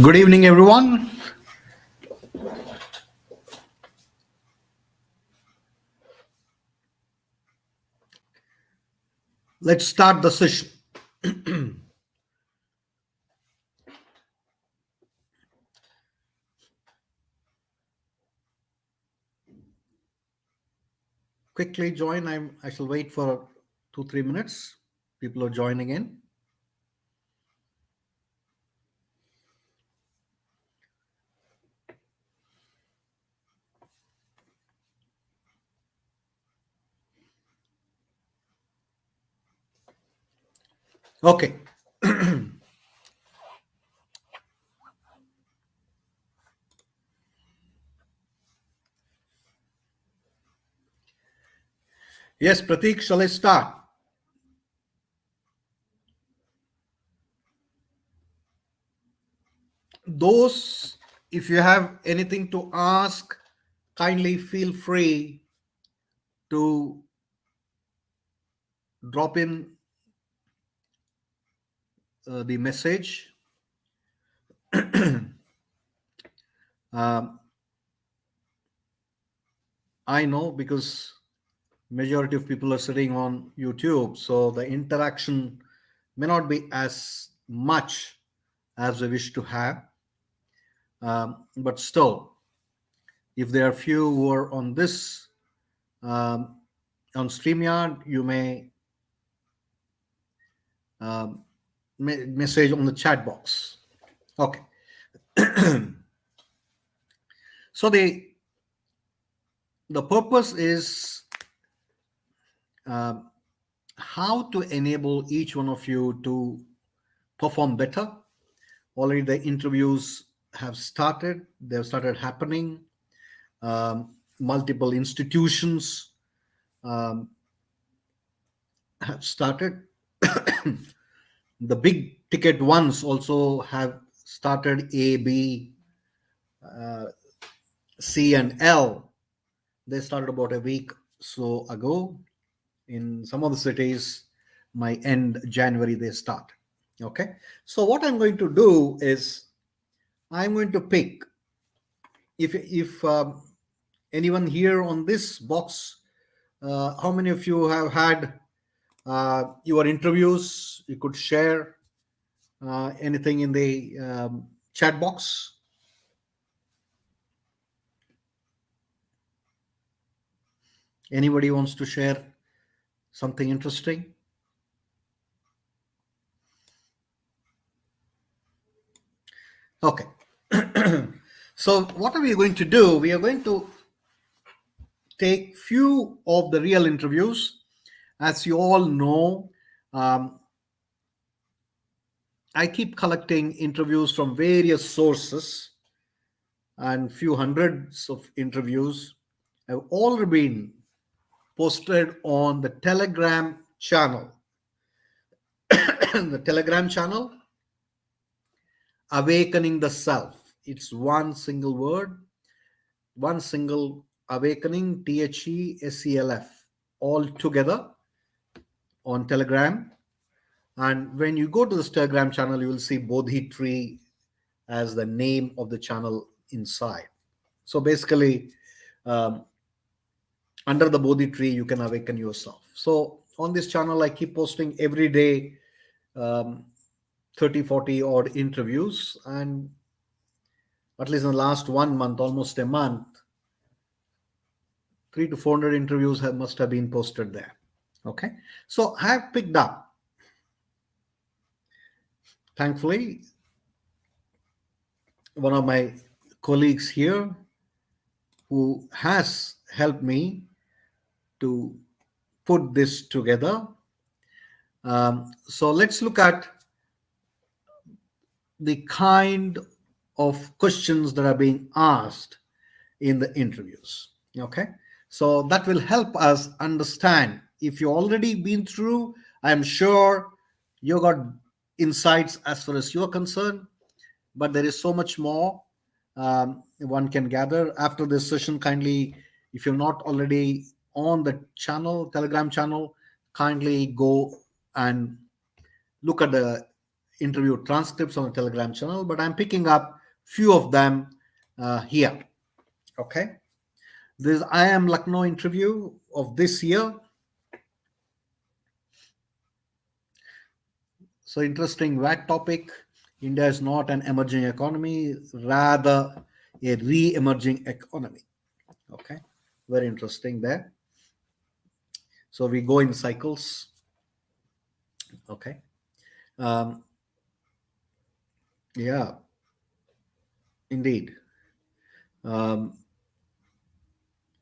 Good evening, everyone. Let's start the session. Quickly join. I shall wait for 2-3 minutes. People are joining in. Okay. Yes, Pratik, shall I start? Those, if you have anything to ask, kindly feel free to drop in the message. Um, I know because majority of people are sitting on YouTube, so the interaction may not be as much as we wish to have. But still, if there are few who are on this um, on StreamYard, you may message on the chat box. Okay. So the purpose is how to enable each one of you to perform better. Already the interviews have started. They've started happening. Multiple institutions have started. The big ticket ones also have started. A, B, C, and L. They started about a week so ago. In some of the cities, my end January they start. Okay. So what I'm going to do is I'm going to pick if anyone here on this box, how many of you have had your interviews? You could share anything in the chat box. Anybody wants to share something interesting? Okay. So what are we going to do? We are going to take few of the real interviews. As you all know, I keep collecting interviews from various sources, and few hundreds of interviews have already been posted on the Telegram channel. The Telegram channel, Awakening the Self. It's one single word, one single awakening, THESELF, all together on Telegram. And when you go to this Telegram channel, you will see Bodhi Tree as the name of the channel inside. So basically, under the Bodhi Tree, you can awaken yourself. So on this channel, I keep posting every day 30, 40 odd interviews. And at least in the last 1 month, almost a month, 300 to 400 interviews must have been posted there. Okay. So I have picked up, thankfully, one of my colleagues here who has helped me to put this together. So let's look at the kind of questions that are being asked in the interviews. Okay. So that will help us understand. If you already been through, I'm sure you got insights as far as you're concerned, but there is so much more one can gather after this session. Kindly, if you're not already on the channel, Telegram channel, kindly go and look at the interview transcripts on the Telegram channel, but I'm picking up few of them here. Okay. This IIM Lucknow interview of this year. So interesting VAT topic. India is not an emerging economy, rather a re-emerging economy. Okay. Very interesting there. So we go in cycles. Okay. Yeah, indeed.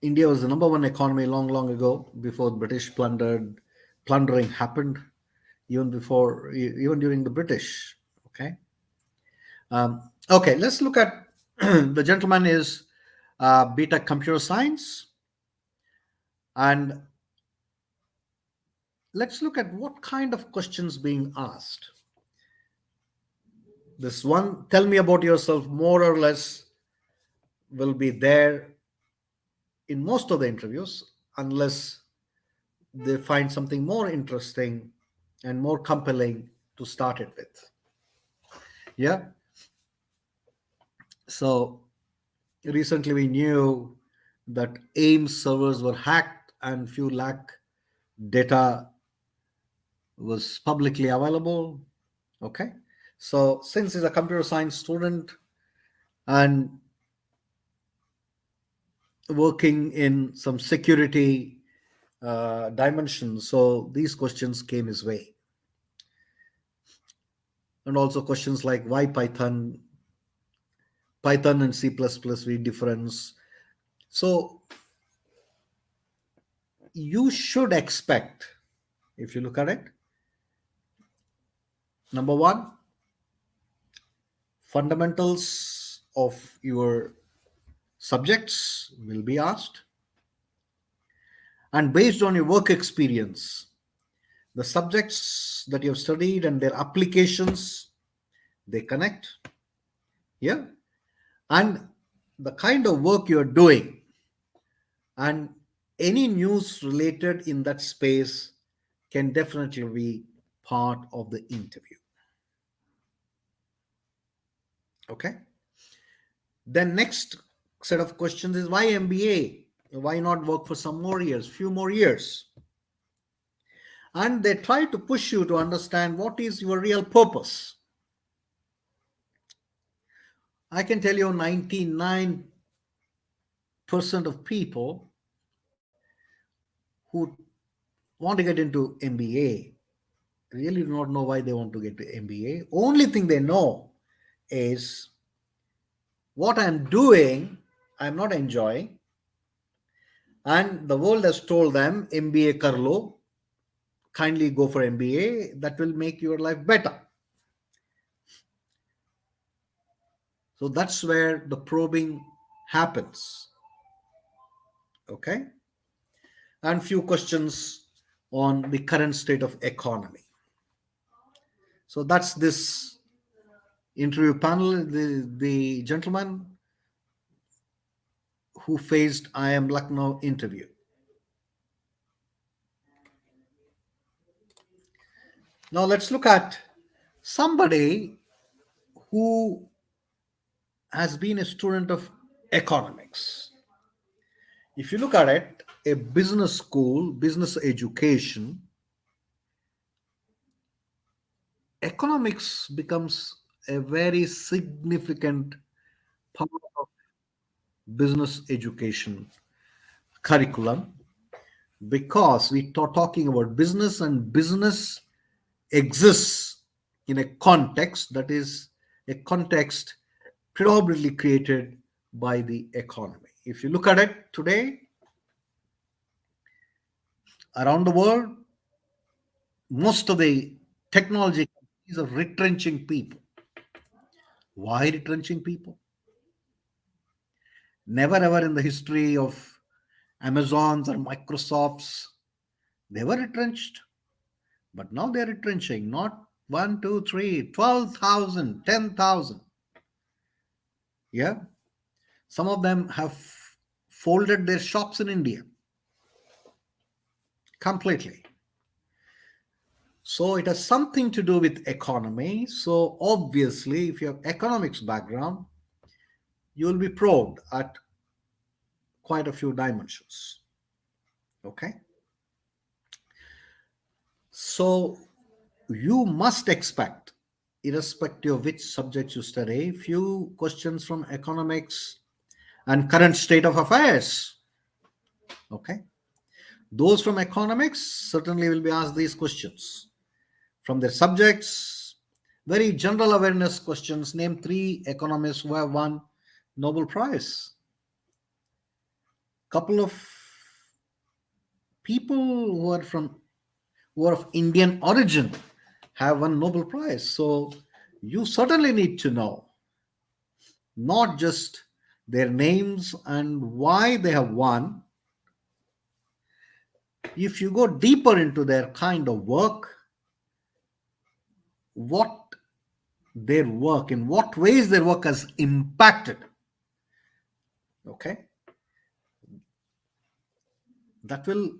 India was the number one economy long, long ago, before British plundering happened, even during the British. Okay. Okay, let's look at the gentleman is BTech Computer Science, and let's look at what kind of questions being asked. This one, tell me about yourself, more or less will be there in most of the interviews, unless they find something more interesting and more compelling to start it with. Yeah. So recently we knew that IIMs servers were hacked and few lakh data was publicly available. Okay. So since he's a computer science student and working in some security dimensions, so these questions came his way. And also questions like why Python and C++ V difference. So you should expect, if you look at it, number one, fundamentals of your subjects will be asked. And based on your work experience, the subjects that you have studied and their applications, they connect. Yeah. And the kind of work you're doing and any news related in that space can definitely be part of the interview. Okay. Then next set of questions is why MBA? Why not work for some more years, few more years? And they try to push you to understand what is your real purpose. I can tell you 99% of people who want to get into MBA really do not know why they want to get to MBA. Only thing they know is what I'm doing, I'm not enjoying. And the world has told them MBA kar lo, kindly go for MBA, that will make your life better. So that's where the probing happens. Okay. And few questions on the current state of economy. So that's this interview panel, the gentleman who faced IIM Lucknow interview. Now let's look at somebody who has been a student of economics. If you look at it, a business school, business education, economics becomes a very significant part of business education curriculum, because we are talking about business, and business exists in a context that is a context predominantly created by the economy. If you look at it today, around the world, most of the technology companies are retrenching people. Why retrenching people? Never ever in the history of Amazons or Microsofts, they were retrenched. But now they're retrenching, not 1, 2, 3, 12,000, 10,000. Yeah. Some of them have folded their shops in India completely. So it has something to do with economy. So obviously, if you have economics background, you will be probed at quite a few dimensions. Okay. So you must expect, irrespective of which subject you study, few questions from economics and current state of affairs. Okay. Those from economics certainly will be asked these questions. From their subjects, very general awareness questions. Name three economists who have won Nobel Prize. Couple of people who are of Indian origin have won Nobel Prize. So you certainly need to know not just their names and why they have won. If you go deeper into their kind of work, what their work, in what ways their work has impacted, okay, that will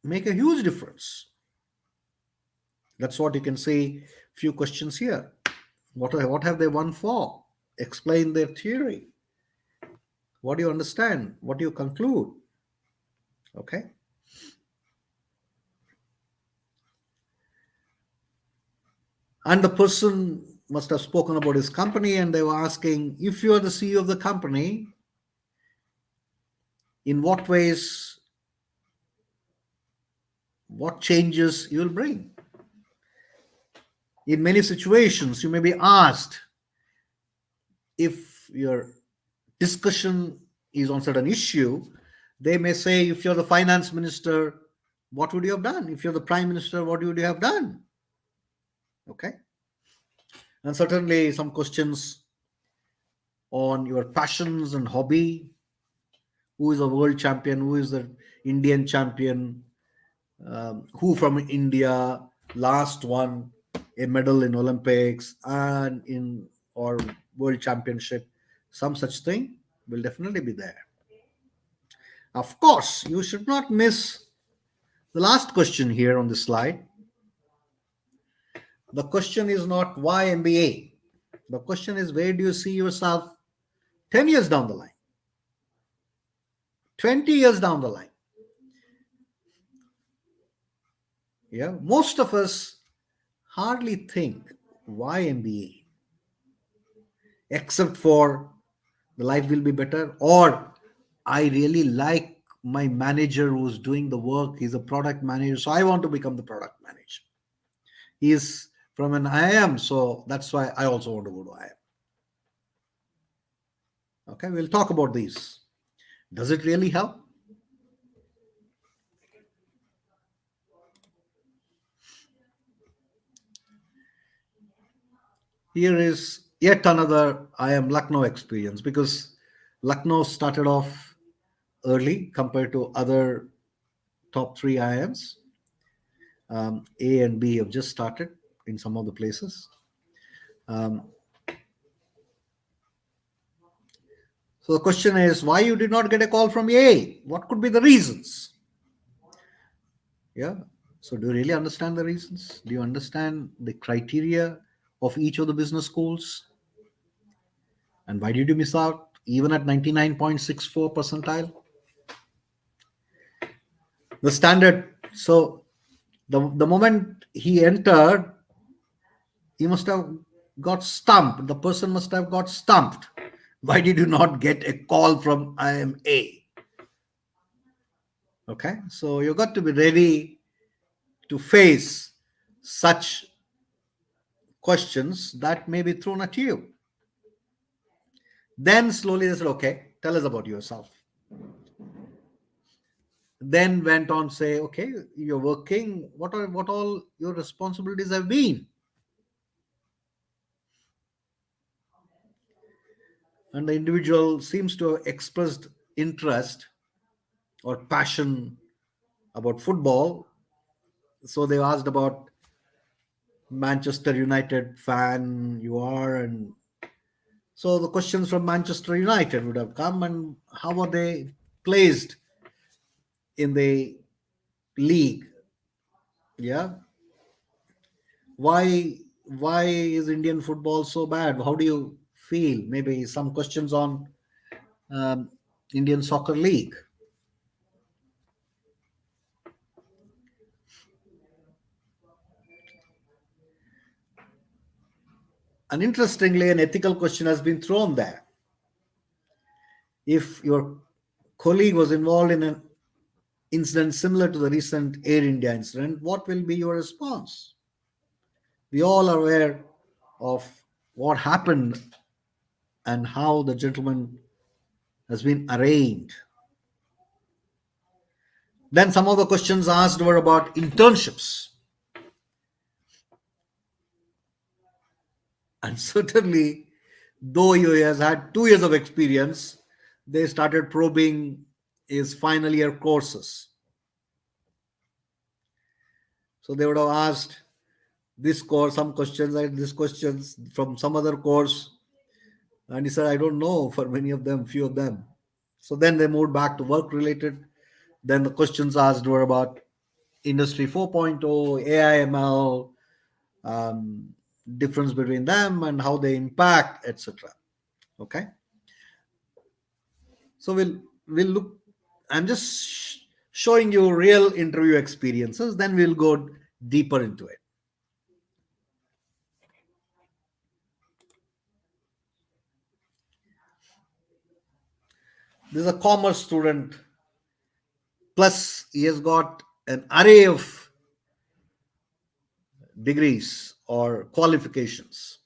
make a huge difference. That's what you can see. Few questions here. What have they won for? Explain their theory. What do you understand? What do you conclude? Okay. And the person must have spoken about his company, and they were asking, if you are the CEO of the company, in what ways, what changes you will bring? In many situations, you may be asked, if your discussion is on certain issue, they may say, if you're the finance minister, what would you have done? If you're the prime minister, what would you have done? Okay. And certainly some questions on your passions and hobby. Who is a world champion? Who is the Indian champion? Who from India last won a medal in Olympics and in or world championship? Some such thing will definitely be there. Of course, you should not miss the last question here on the slide. The question is not why MBA. The question is, where do you see yourself 10 years down the line, 20 years down the line? Yeah, most of us hardly think why MBA, except for the life will be better, or I really like my manager who's doing the work. He's a product manager, so I want to become the product manager. He's from an IIM, so that's why I also want to go to IIM. Okay, we'll talk about these. Does it really help? Here is yet another IIM Lucknow experience, because Lucknow started off early compared to other top three IIMs. A and B have just started in some of the places. So the question is, why you did not get a call from A? What could be the reasons? Yeah. So do you really understand the reasons? Do you understand the criteria of each of the business schools? And why did you miss out even at 99.64 percentile? The standard. So the moment he entered, he must have got stumped. The person must have got stumped. Why did you not get a call from IMA? Okay. So you got to be ready to face such questions that may be thrown at you. Then slowly they said, okay, tell us about yourself. Then went on say, okay, you're working. What all your responsibilities have been? And the individual seems to have expressed interest or passion about football. So they asked about Manchester United fan you are, and so the questions from Manchester United would have come, and how are they placed in the league? Yeah. why is Indian football so bad? How do you feel? Maybe some questions on um, Indian Soccer League. And interestingly, an ethical question has been thrown there. If your colleague was involved in an incident similar to the recent Air India incident, what will be your response? We all are aware of what happened and how the gentleman has been arraigned. Then some of the questions asked were about internships. And certainly, though he has had 2 years of experience, they started probing his final year courses. So they would have asked this course, some questions, and these questions from some other course. And he said, I don't know for many of them, few of them. So then they moved back to work related. Then the questions asked were about Industry 4.0, AIML, um, difference between them and how they impact, etc. Okay. So we'll look. I'm just showing you real interview experiences. Then we'll go deeper into it. This is a commerce student. Plus, he has got an array of degrees or qualifications: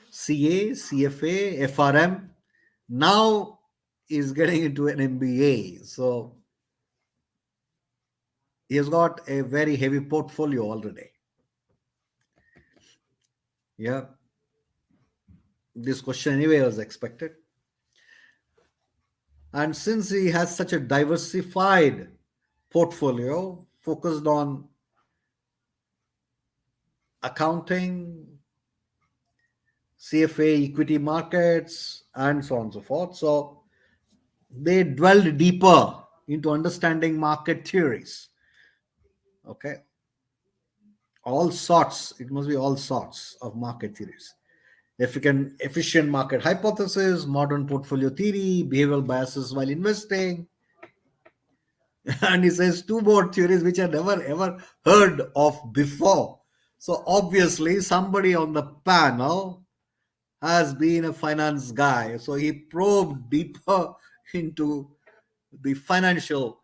CA, CFA, FRM. Now is getting into an MBA. So he has got a very heavy portfolio already. Yeah, this question anyway was expected. And since he has such a diversified portfolio focused on accounting, CFA, equity markets, and so on and so forth, so they dwelled deeper into understanding market theories. Okay, all sorts, it must be all sorts of market theories. Efficient market hypothesis, modern portfolio theory, behavioral biases while investing. And he says two more theories which I never ever heard of before. So obviously somebody on the panel has been a finance guy. So he probed deeper into the financial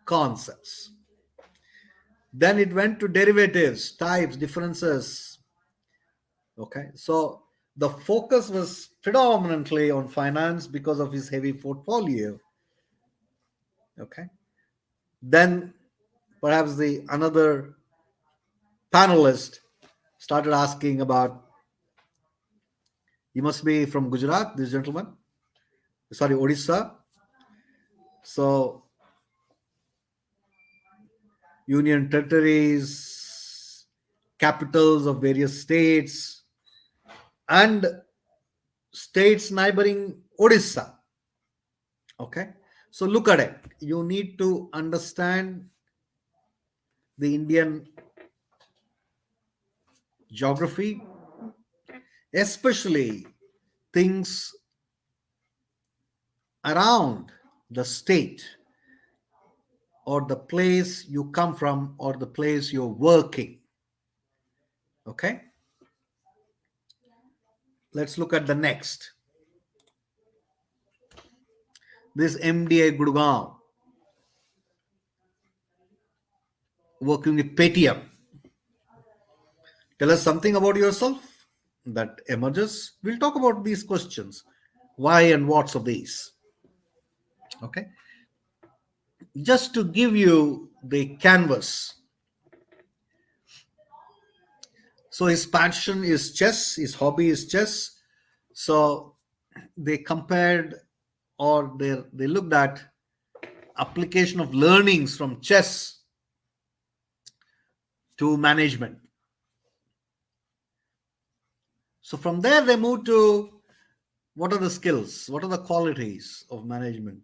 concepts. Then it went to derivatives, types, differences. Okay. So the focus was predominantly on finance because of his heavy portfolio. Okay. Then perhaps the another panelist started asking about, he must be from Gujarat, this gentleman, sorry, Odisha. So union territories, capitals of various states, and states neighboring Odisha. Okay. So look at it. You need to understand the Indian geography, especially things around the state or the place you come from or the place you're working. Okay. Let's look at the next. This MDA Gurgaon working with Paytm. Tell us something about yourself that emerges. We'll talk about these questions. Why and what's of these. Okay. Just to give you the canvas. So his passion is chess, his hobby is chess. So they compared or they looked at application of learnings from chess to management. So from there they moved to what are the skills, what are the qualities of management.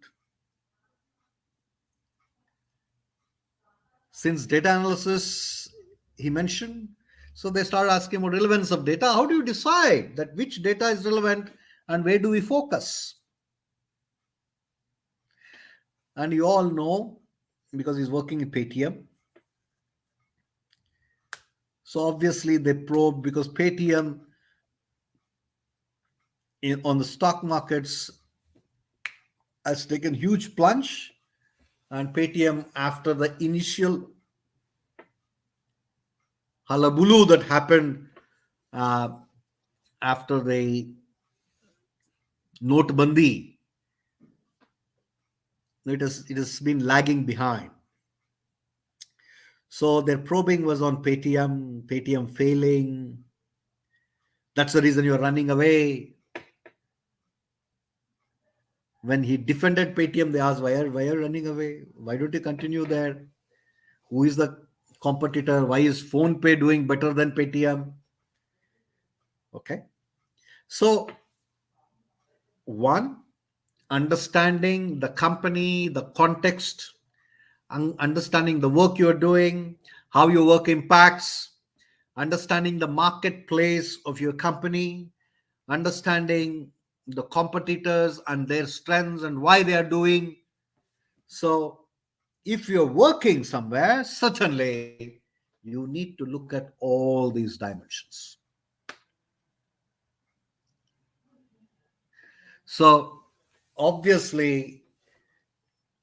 Since data analysis he mentioned. So they started asking about relevance of data. How do you decide that which data is relevant and where do we focus? And you all know, because he's working in Paytm. So obviously they probe because Paytm on the stock markets has taken huge plunge, and Paytm, after the initial hullabaloo that happened uh, after the notebandi, it has been lagging behind. So their probing was on Paytm failing. That's the reason you're running away. When he defended Paytm, they asked, why are you running away? Why don't you continue there? Who is the competitor? Why is PhonePe doing better than Paytm? Okay. So, one, understanding the company, the context, understanding the work you're doing, how your work impacts, understanding the marketplace of your company, understanding the competitors and their strengths and why they are doing. So, if you're working somewhere, certainly you need to look at all these dimensions. So, obviously,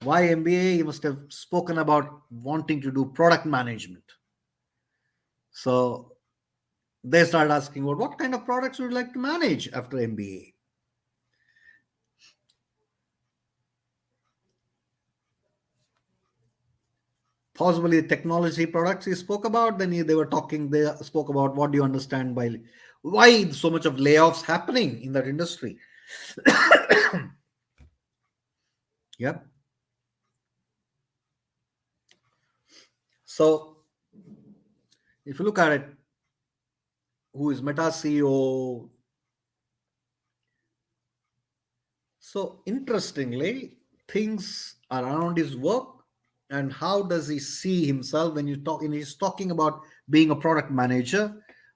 why MBA? You must have spoken about wanting to do product management. So, they started asking about what kind of products would you like to manage after MBA. Possibly technology products he spoke about. Then they spoke about what do you understand by why so much of layoffs happening in that industry. Yep. So if you look at it, who is Meta CEO? So interestingly, things around his work and how does he see himself when he's talking about being a product manager.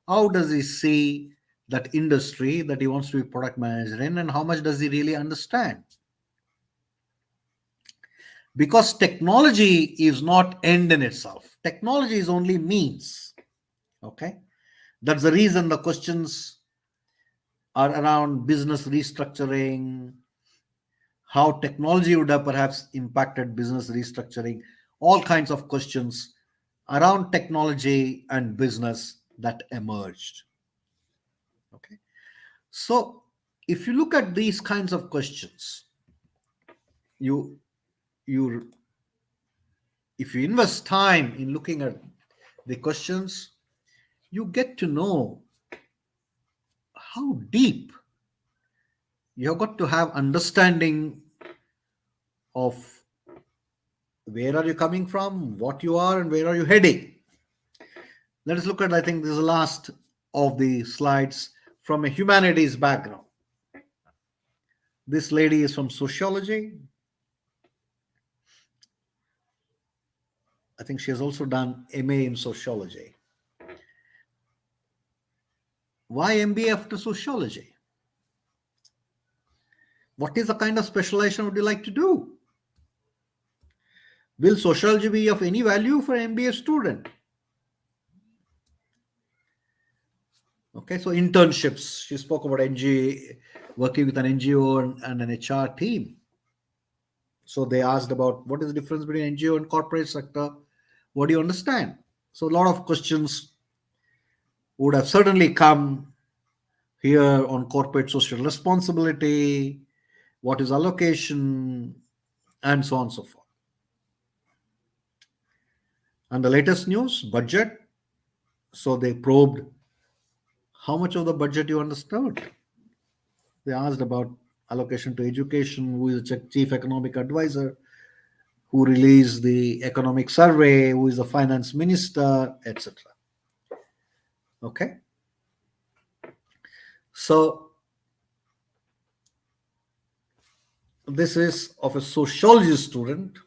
How does he see that industry that he wants to be product manager in, and how much does he really understand? Because technology is not end in itself. Technology is only means. Okay, that's the reason the questions are around business restructuring, how technology would have perhaps impacted business restructuring, all kinds of questions around technology and business that emerged. Okay, so if you look at these kinds of questions, you you if you invest time in looking at the questions, you get to know how deep you have got to have understanding of where are you coming from, what you are, and where are you heading. Let us look at, I think this is the last of the slides from a humanities background. This lady is from sociology. I think she has also done MA in sociology. Why MBA after sociology? What is the kind of specialization would you like to do? Will sociology be of any value for an MBA student? Okay, so internships. She spoke about working with an NGO and an HR team. So they asked about what is the difference between NGO and corporate sector? What do you understand? So a lot of questions would have certainly come here on corporate social responsibility, what is allocation, and so on and so forth. And the latest news, budget. So they probed how much of the budget you understood. They asked about allocation to education, who is the chief economic advisor, who released the economic survey, who is the finance minister, etc. Okay. So this is of a sociology student,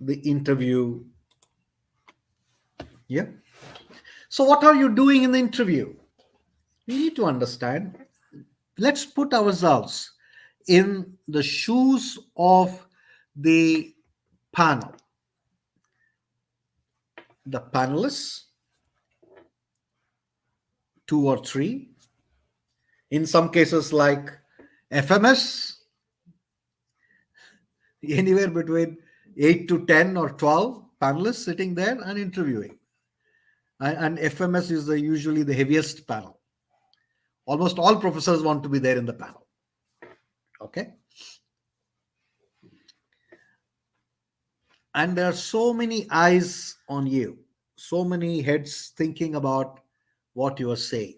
the interview Yeah. So what are you doing in the interview? We need to understand. Let's put ourselves in the shoes of the panel. The panelists, two or three, in some cases like FMS, anywhere between 8 to 10 or 12 panelists sitting there and interviewing. And FMS is usually the heaviest panel. Almost all professors want to be there in the panel. Okay. And there are so many eyes on you, so many heads thinking about what you are saying.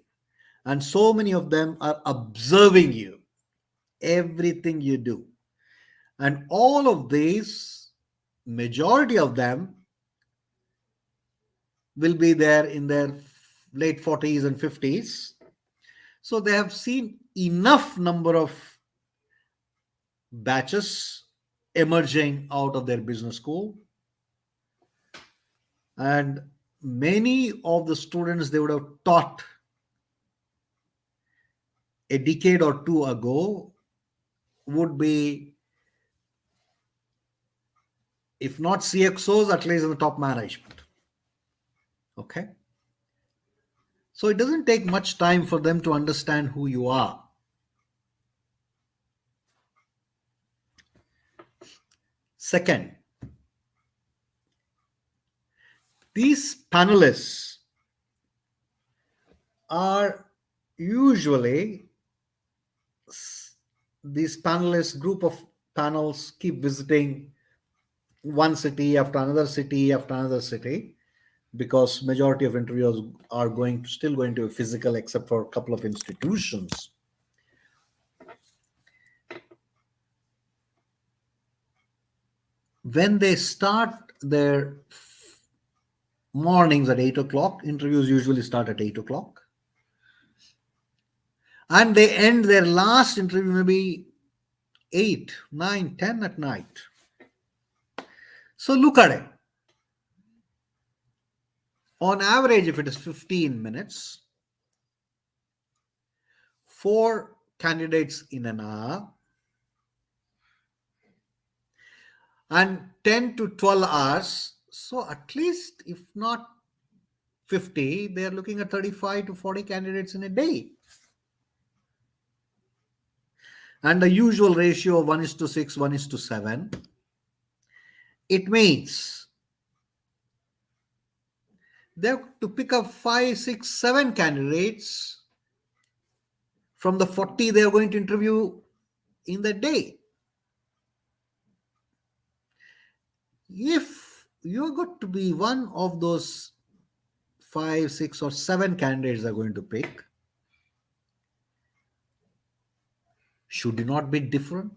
And so many of them are observing you, everything you do. And all of these, majority of them will be there in their late 40s and 50s. So they have seen enough number of batches emerging out of their business school. And many of the students they would have taught a decade or two ago would be, if not CXOs, at least in the top management. Okay. So it doesn't take much time for them to understand who you are. Second, these panelists are usually, these panelists, group of panels keep visiting one city after another city after another city, because majority of interviews are still going to be physical, except for a couple of institutions. When they start their mornings at 8 o'clock, interviews usually start at 8 o'clock. And they end their last interview maybe 8, 9, 10 at night. So look at it. On average, if it is 15 minutes, 4 candidates in an hour, and 10 to 12 hours. So at least, if not 50, they are looking at 35 to 40 candidates in a day. And the usual ratio of 1:6, 1:7. It means they have to pick up 5, 6, 7 candidates from the 40 they are going to interview in the day. If you're going to be one of those 5, 6, or 7 candidates they're going to pick, should you not be different?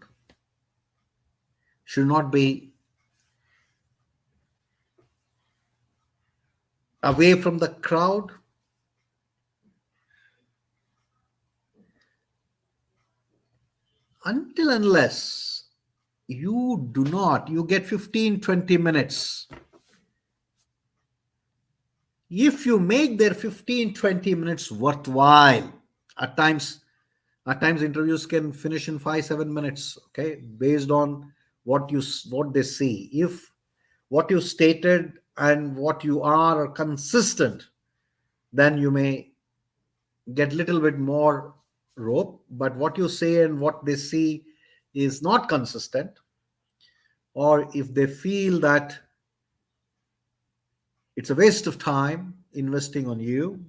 Should not be away from the crowd? Until unless you get 15, 20 minutes. If you make their 15, 20 minutes worthwhile, at times interviews can finish in 5, 7 minutes, okay, based on what they see. If what you stated and what you are consistent, then you may get little bit more rope. But what you say and what they see is not consistent, or if they feel that it's a waste of time investing on you,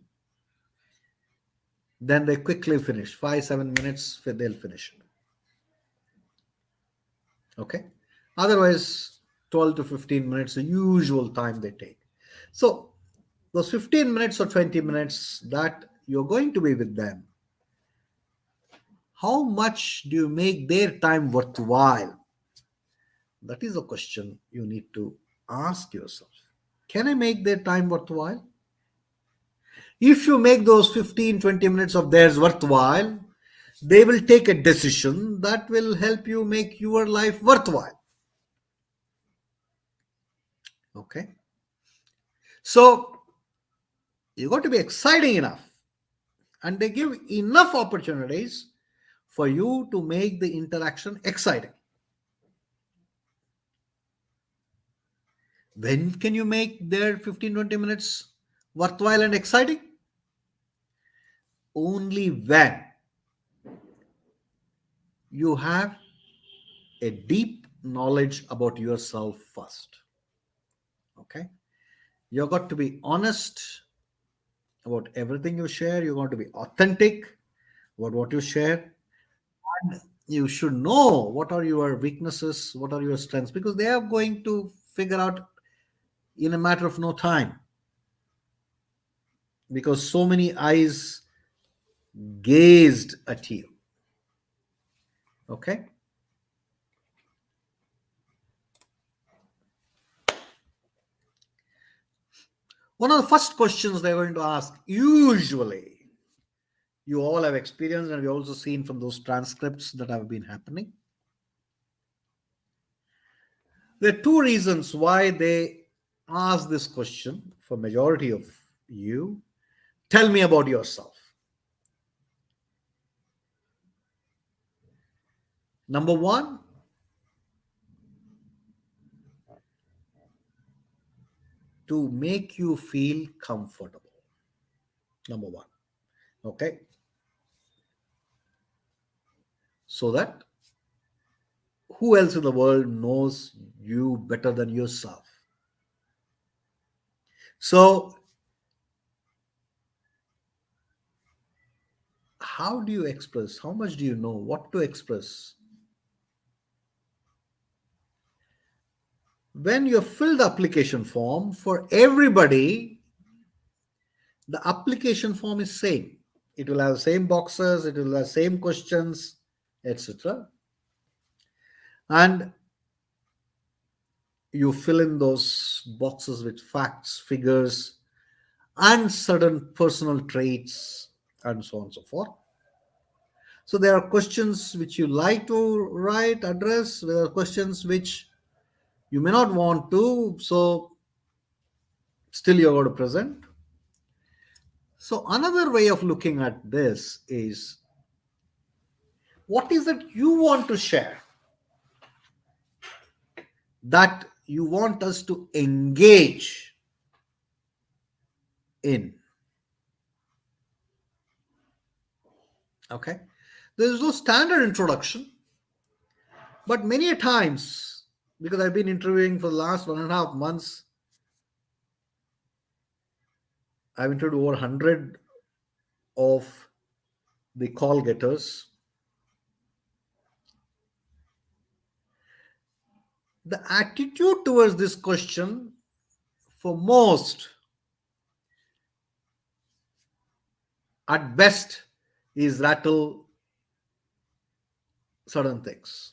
then they quickly finish. 5, 7 minutes, they'll finish it. Okay. Otherwise, 12 to 15 minutes, the usual time they take. So those 15 minutes or 20 minutes that you're going to be with them, how much do you make their time worthwhile? That is a question you need to ask yourself. Can I make their time worthwhile? If you make those 15, 20 minutes of theirs worthwhile, they will take a decision that will help you make your life worthwhile. Okay. So You got to be exciting enough, and they give enough opportunities for you to make the interaction exciting. When can you make their 15-20 minutes worthwhile and exciting? Only when you have a deep knowledge about yourself first. Okay? You've got to be honest about everything you share. You're going to be authentic about what you share. And you should know what are your weaknesses, what are your strengths, because they are going to figure out in a matter of no time. Because so many eyes gazed at you. Okay? One of the first questions they're going to ask, usually, you all have experienced, and we've also seen from those transcripts that have been happening. There are two reasons why they ask this question for majority of you. Tell me about yourself. Number one, to make you feel comfortable. Number one. Okay? So that who else in the world knows you better than yourself? So, how do you express? How much do you know? What to express? When you fill the application form for everybody, the application form is same. It will have same boxes, it will have same questions, etc. And you fill in those boxes with facts, figures, and certain personal traits, and so on and so forth. So there are questions which you like to write, address. There are questions which you may not want to, so still you're going to present. So another way of looking at this is, what is it you want to share that you want us to engage in? Okay. There is no standard introduction, but many a times, because I've been interviewing for the last 1.5 months, I've interviewed over 100 of the call getters. The attitude towards this question for most, at best, is rattle certain things.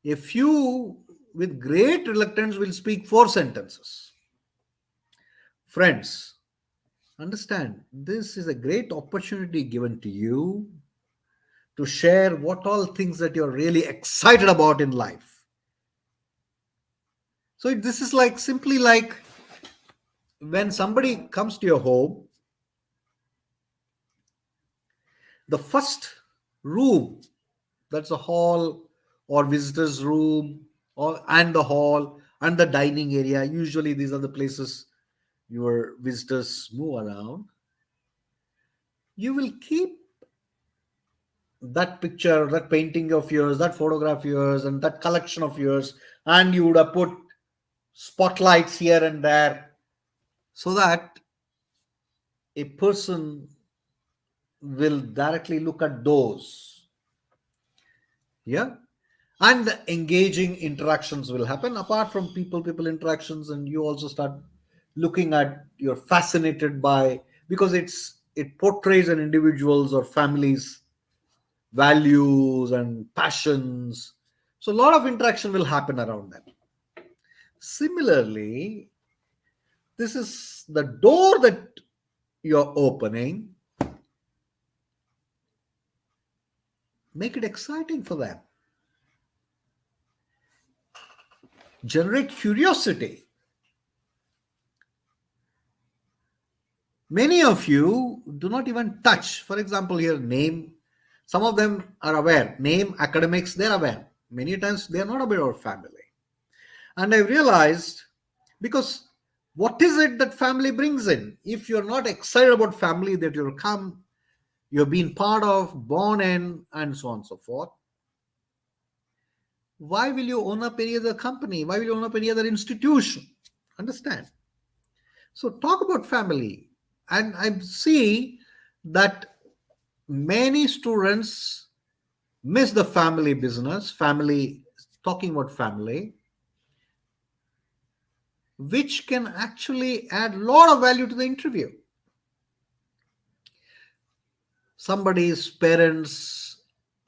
A few with great reluctance will speak 4 sentences. Friends, understand, this is a great opportunity given to you to share what all things that you're really excited about in life. So this is like simply like when somebody comes to your home, the first room, that's a hall or visitors room, or and the hall and the dining area. Usually these are the places your visitors move around. You will keep that picture, that painting of yours, that photograph of yours, and that collection of yours, and you would have put spotlights here and there so that a person will directly look at those. Yeah. And the engaging interactions will happen apart from people interactions, and you also start looking at, you're fascinated by, because it portrays an individual's or family's values and passions. So a lot of interaction will happen around them. Similarly, this is the door that you're opening. Make it exciting for them. Generate curiosity. Many of you do not even touch. For example, here name. Some of them are aware. Name, academics, they're aware. Many times they are not aware of family. And I realized, because what is it that family brings in? If you're not excited about family that you've come, you've been part of, born in, and so on and so forth, why will you own up any other company? Why will you own up any other institution? Understand? So talk about family. And I see that many students miss the family business, family, talking about family, which can actually add a lot of value to the interview. Somebody's parents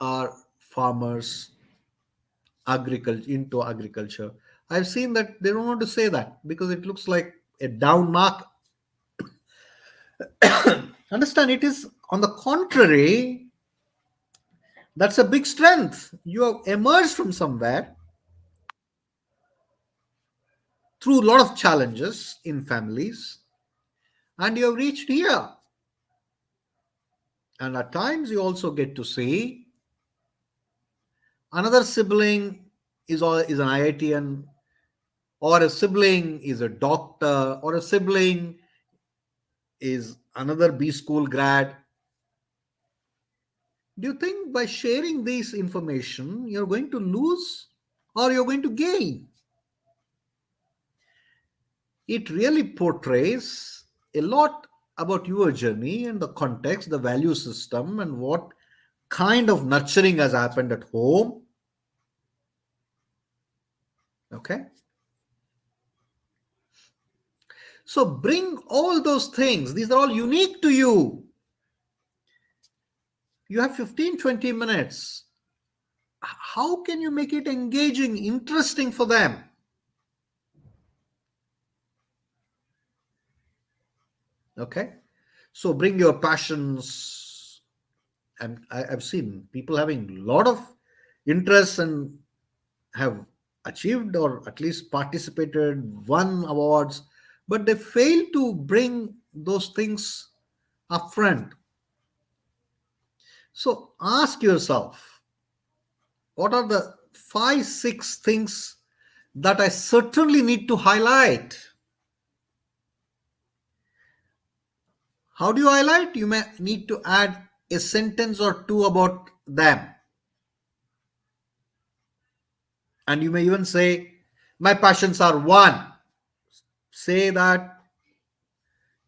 are farmers, into agriculture. I've seen that they don't want to say that because it looks like a down mark. Understand, it is on the contrary, that's a big strength. You have emerged from somewhere through a lot of challenges in families, and you have reached here. And at times you also get to see another sibling is an IITian, or a sibling is a doctor, or a sibling is another B school grad. Do you think by sharing this information you're going to lose or you're going to gain? It really portrays a lot about your journey and the context, the value system, and what kind of nurturing has happened at home. Okay. So bring all those things. These are all unique to you. You have 15, 20 minutes. How can you make it engaging, interesting for them? Okay. So bring your passions. And I've seen people having a lot of interest and have achieved or at least participated, won awards, but they fail to bring those things up front. So ask yourself, what are the 5, 6 things that I certainly need to highlight? How do you highlight? You may need to add a sentence or two about them. And you may even say, my passions are one. Say that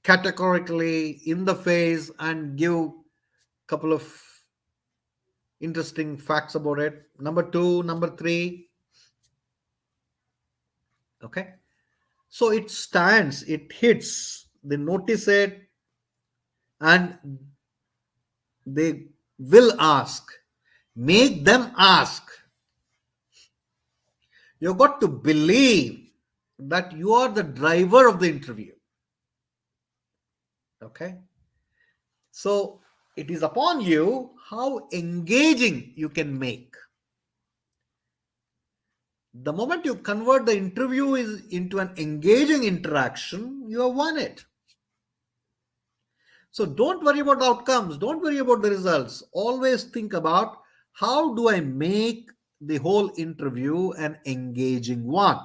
categorically in the face and give a couple of interesting facts about it. Number 2, number 3. Okay. So it stands, it hits, they notice it, and they will ask. Make them ask. You've got to believe that you are the driver of the interview. Okay. So it is upon you how engaging you can make. The moment you convert the interview into an engaging interaction, you have won it. So don't worry about the outcomes. Don't worry about the results. Always think about, how do I make the whole interview an engaging one?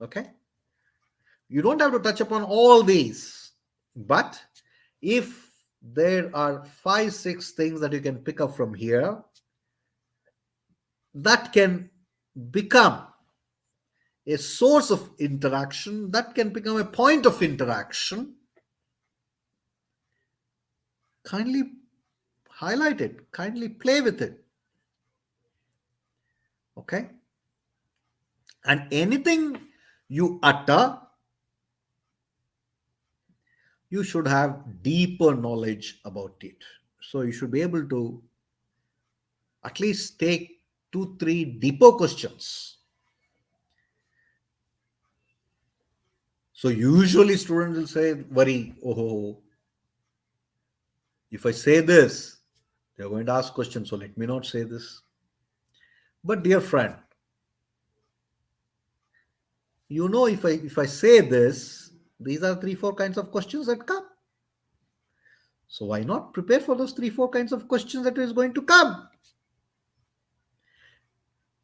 Okay. You don't have to touch upon all these, but if there are 5, 6 things that you can pick up from here that can become a source of interaction, that can become a point of interaction, kindly highlight it, kindly play with it. Okay. And anything you utter, you should have deeper knowledge about it. So you should be able to at least take 2, 3 deeper questions. So usually students will say, worry, oh, if I say this, they're going to ask questions, so let me not say this. But dear friend, if I say this, these are three, four kinds of questions that come. So why not prepare for those three, four kinds of questions that is going to come?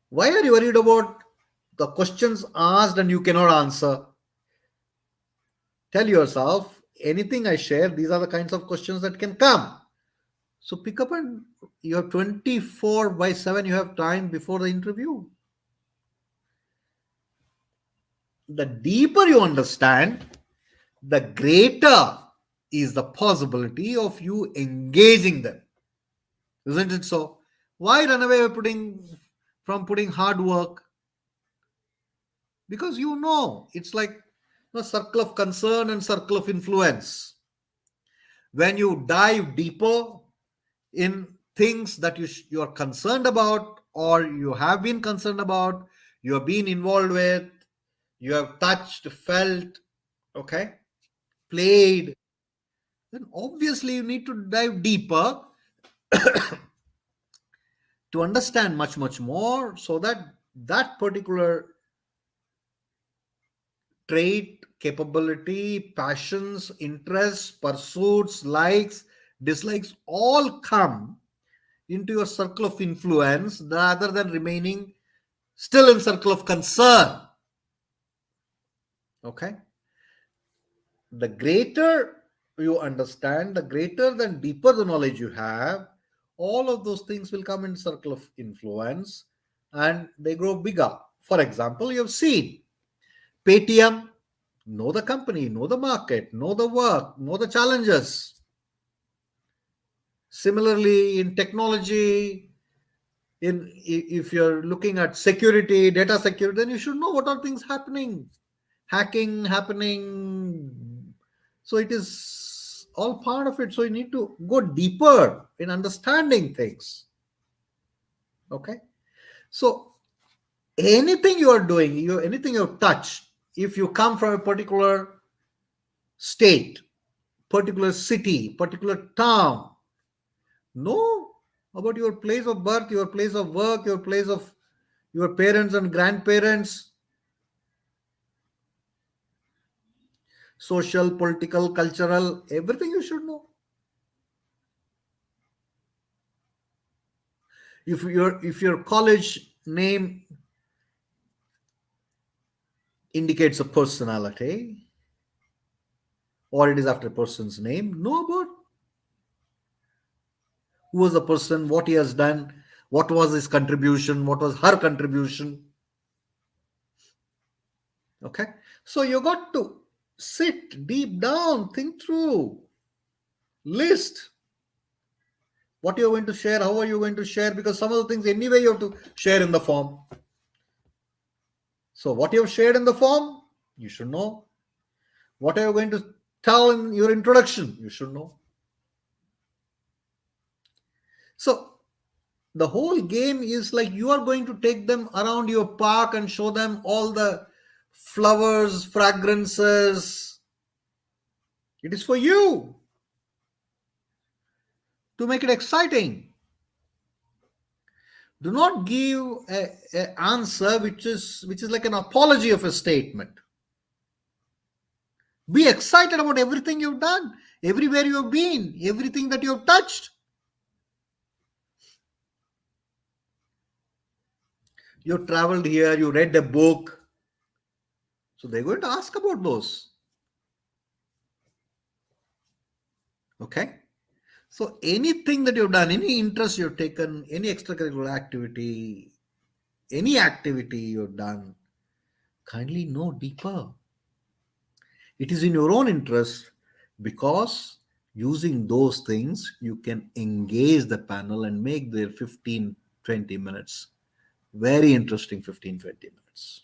Why are you worried about the questions asked and you cannot answer? Tell yourself, anything I share, these are the kinds of questions that can come. So pick up, and you have 24 by 7, you have time before the interview. The deeper you understand, the greater is the possibility of you engaging them. Isn't it so? Why run away from putting hard work? Because it's like a circle of concern and circle of influence. When you dive deeper in things that you are concerned about, or you have been concerned about, you have been involved with, you have touched, felt, okay, played, then obviously you need to dive deeper to understand much, much more, so that that particular trait, capability, passions, interests, pursuits, likes, dislikes all come into your circle of influence rather than remaining still in circle of concern. Okay, the greater you understand, the greater than deeper the knowledge you have, all of those things will come in circle of influence and they grow bigger. For example, you have seen Paytm, know the company, know the market, know the work, know the challenges. Similarly, in technology, if you're looking at security, data security, then you should know what are things happening, hacking happening. So it is all part of it. So you need to go deeper in understanding things. Okay. So anything you are doing, anything you touch, if you come from a particular state, particular city, particular town, know about your place of birth, your place of work, your place of your parents and grandparents, social, political, cultural, everything you should know. If your college name indicates a personality, or it is after a person's name, know about who was the person, what he has done, what was his contribution, what was her contribution. Okay, so you got to sit deep down, think through, list what you're going to share, how are you going to share, because some of the things anyway you have to share in the form. So what you have shared in the form, you should know. What are you going to tell in your introduction, you should know. So the whole game is like you are going to take them around your park and show them all the flowers, fragrances. It is for you to make it exciting. Do not give a answer which is like an apology of a statement. Be excited about everything you've done, everywhere you have been, everything that you have touched. You traveled here, you read a book, so they're going to ask about those. Okay, so anything that you've done, any interest you've taken, any extracurricular activity, any activity you've done, kindly know deeper. It is in your own interest, because using those things you can engage the panel and make their 15-20 minutes very interesting. 15-20 minutes,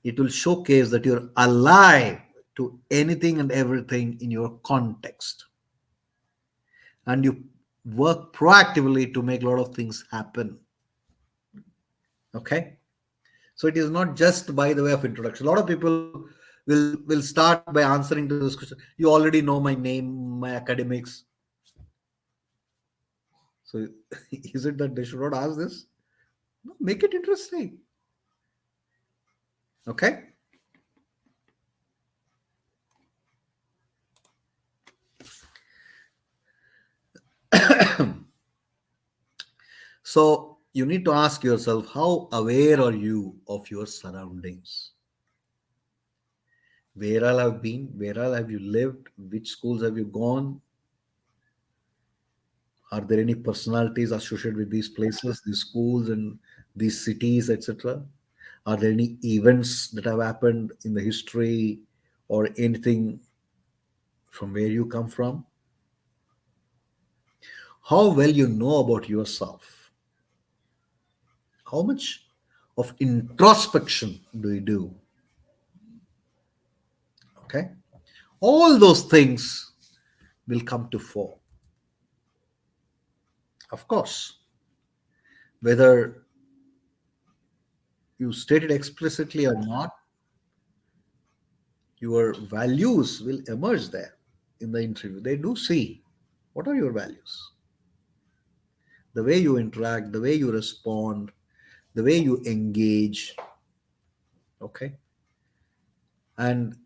it will showcase that you're alive to anything and everything in your context, and you work proactively to make a lot of things happen. Okay, so it is not just by the way of introduction. A lot of people will start by answering to this question, you already know my name, my academics. So is it that they should not ask this? No, make it interesting. Okay. So you need to ask yourself, how aware are you of your surroundings? Where all have been? Where all have you lived? Which schools have you gone? Are there any personalities associated with these places, these schools, and these cities, etc.? Are there any events that have happened in the history or anything from where you come from? How well you know about yourself? How much of introspection do you do? Okay. All those things will come to fore. Of course, whether you state it explicitly or not, your values will emerge there in the interview. They do see what are your values, the way you interact, the way you respond, the way you engage, okay, and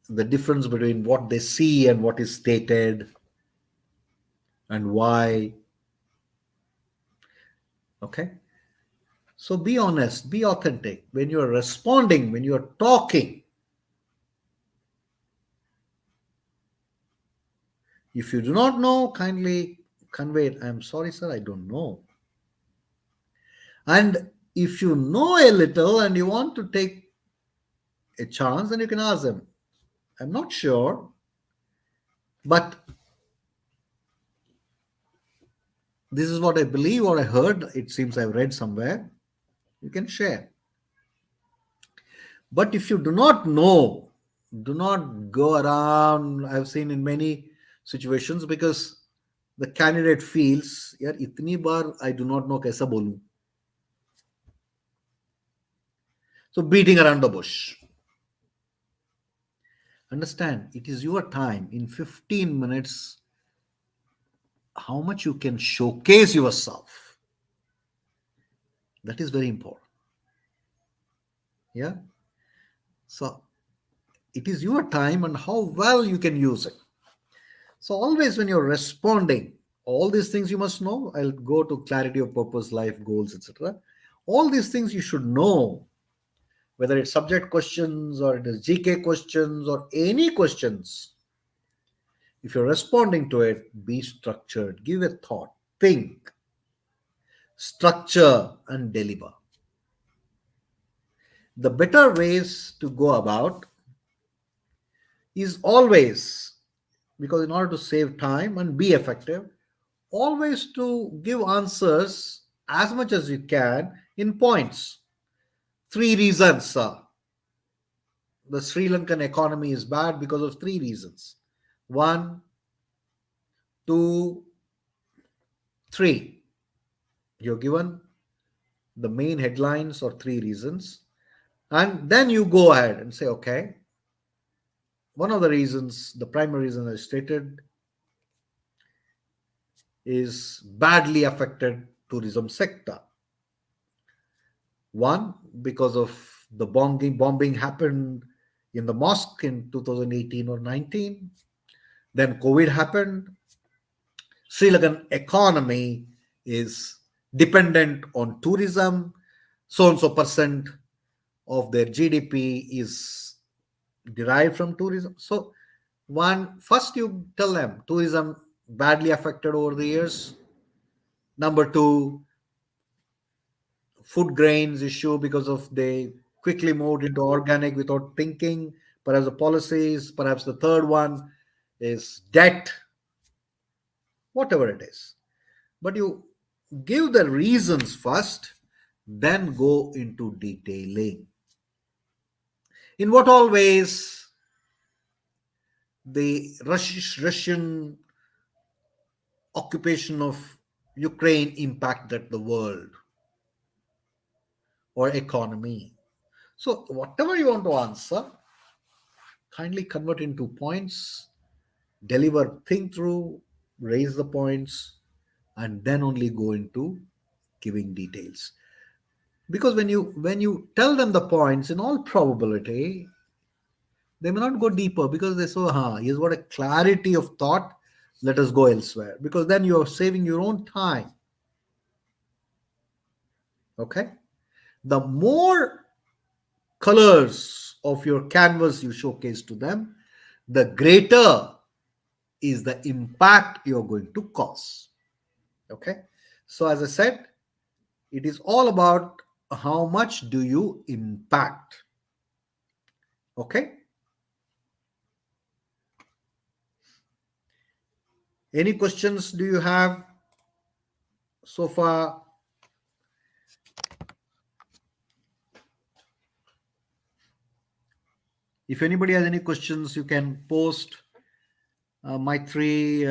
the difference between what they see and what is stated and why, okay. So be honest, be authentic when you are responding, when you are talking. If you do not know, kindly convey it. I'm sorry, sir, I don't know. And if you know a little and you want to take a chance, then you can ask them, I'm not sure, but this is what I believe or I heard. It seems I've read somewhere. You can share. But if you do not know, do not go around. I've seen in many situations because the candidate feels, yaar, itni bar I do not know kaisa bolu. So beating around the bush. Understand, it is your time in 15 minutes how much you can showcase yourself. That is very important. Yeah. So it is your time and how well you can use it. So always when you're responding, all these things you must know. I'll go to clarity of purpose, life goals, etc. All these things you should know, whether it's subject questions or it is GK questions or any questions. If you're responding to it, be structured, give a thought, think, structure, and deliver. The better ways to go about is always, because in order to save time and be effective, always to give answers as much as you can in points. Three reasons the Sri Lankan economy is bad because of three reasons. One, two, three. You're given the main headlines or three reasons, and then you go ahead and say, okay, one of the reasons, the primary reason I stated, is badly affected tourism sector. One, because of the bombing happened in the mosque in 2018 or 19. Then COVID happened. Sri Lankan economy is dependent on tourism. So and so percent of their GDP is derived from tourism. So one, first you tell them tourism badly affected over the years. Number two, food grains issue because of they quickly moved into organic without thinking. Perhaps the policies. Perhaps the third one is debt, whatever it is. But you give the reasons first, then go into detailing. In what all ways the Russian occupation of Ukraine impacted the world or economy. So, whatever you want to answer, kindly convert into points, deliver, think through, raise the points, and then only go into giving details. Because when you tell them the points, in all probability they may not go deeper, because they say, he's got a clarity of thought, let us go elsewhere, because then you're saving your own time. Okay, the more colors of your canvas you showcase to them, the greater is the impact you're going to cause. Okay, so as I said, it is all about how much do you impact. Okay, any questions do you have so far? If anybody has any questions, you can post. Maitri,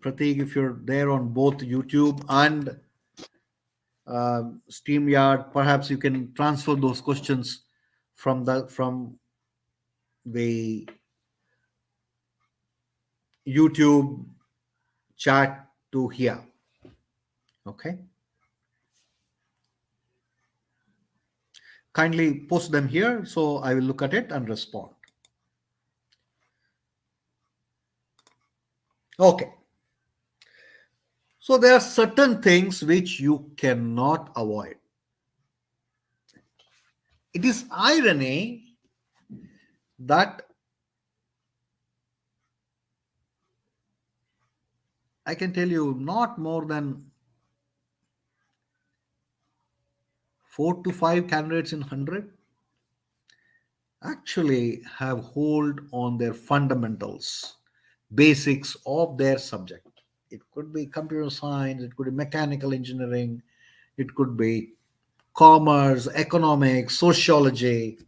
Pratik, if you're there on both YouTube and StreamYard, perhaps you can transfer those questions from the YouTube chat to here. Okay, kindly post them here, so I will look at it and respond. Okay, so there are certain things which you cannot avoid. It is irony that I can tell you not more than 4 to 5 candidates in 100 actually have hold on their fundamentals, basics of their subject. It could be computer science, it could be mechanical engineering, it could be commerce, economics, sociology.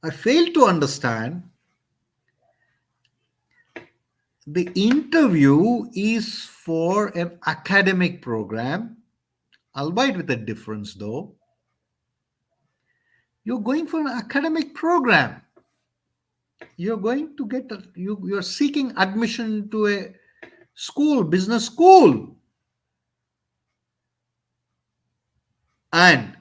I fail to understand the interview is for an academic program, albeit with a difference though. You're going for an academic program. You're going to get you're seeking admission to a school, business school. And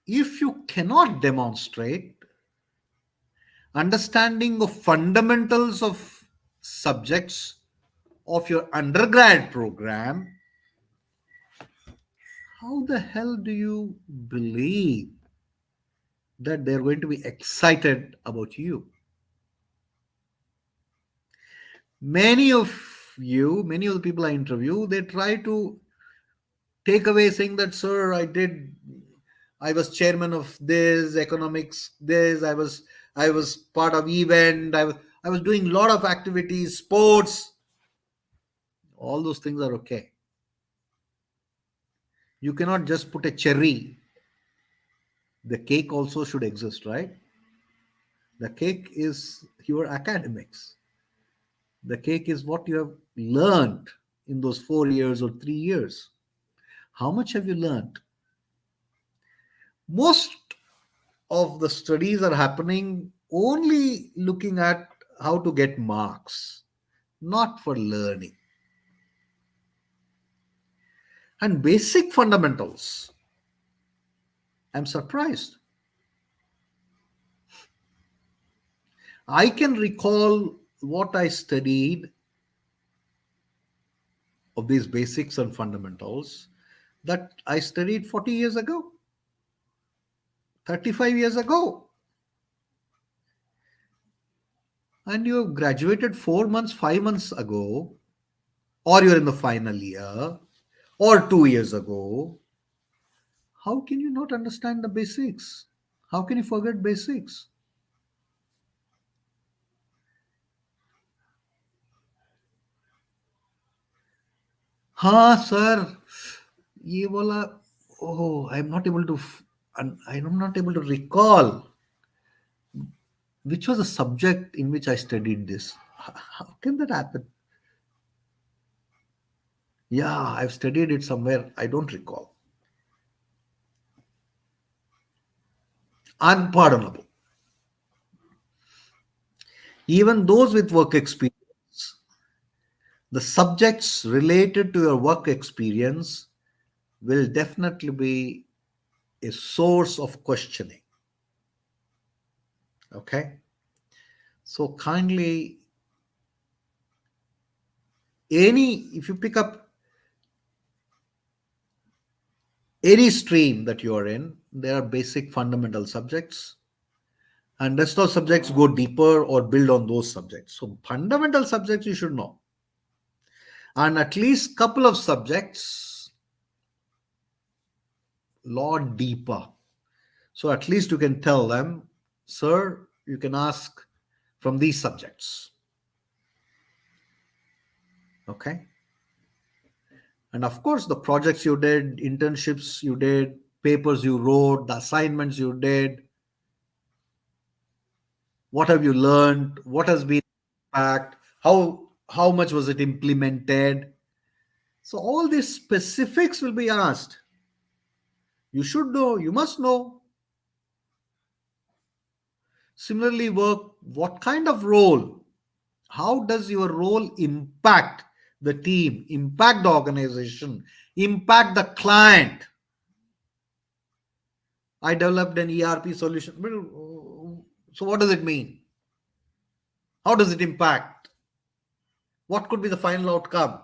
if you cannot demonstrate understanding of fundamentals of subjects of your undergrad program, how the hell do you believe that they're going to be excited about you? Many of many of the people I interview, they try to take away saying that, sir, I was chairman of this economics, this, I was part of event, I was doing a lot of activities, sports. All those things are okay. You cannot just put a cherry. The cake also should exist, right? The cake is your academics. The cake is what you have learned in those 4 years or 3 years. How much have you learned? Most of the studies are happening only looking at how to get marks, not for learning. And basic fundamentals, I'm surprised. I can recall what I studied of these basics and fundamentals that I studied 40 years ago, 35 years ago. And you have graduated 4 months, 5 months ago, or you're in the final year, or 2 years ago. How can you not understand the basics? How can you forget basics? हाँ sir, ये बोला, oh, I'm not able to recall which was the subject in which I studied this. How can that happen? Yeah, I've studied it somewhere, I don't recall. Unpardonable. Even those with work experience, the subjects related to your work experience will definitely be a source of questioning. Okay. So kindly, if you pick up any stream that you are in, there are basic fundamental subjects, and rest of subjects go deeper or build on those subjects. So fundamental subjects you should know, and at least couple of subjects lot deeper. So at least you can tell them, sir, you can ask from these subjects. Okay. And of course, the projects you did, internships you did, papers you wrote, the assignments you did, what have you learned, what has been impact, how much was it implemented. So all these specifics will be asked. You should know, you must know. Similarly, what kind of role, how does your role impact the team, impact the organization, impact the client? I developed an ERP solution. Well, so what does it mean? How does it impact? What could be the final outcome?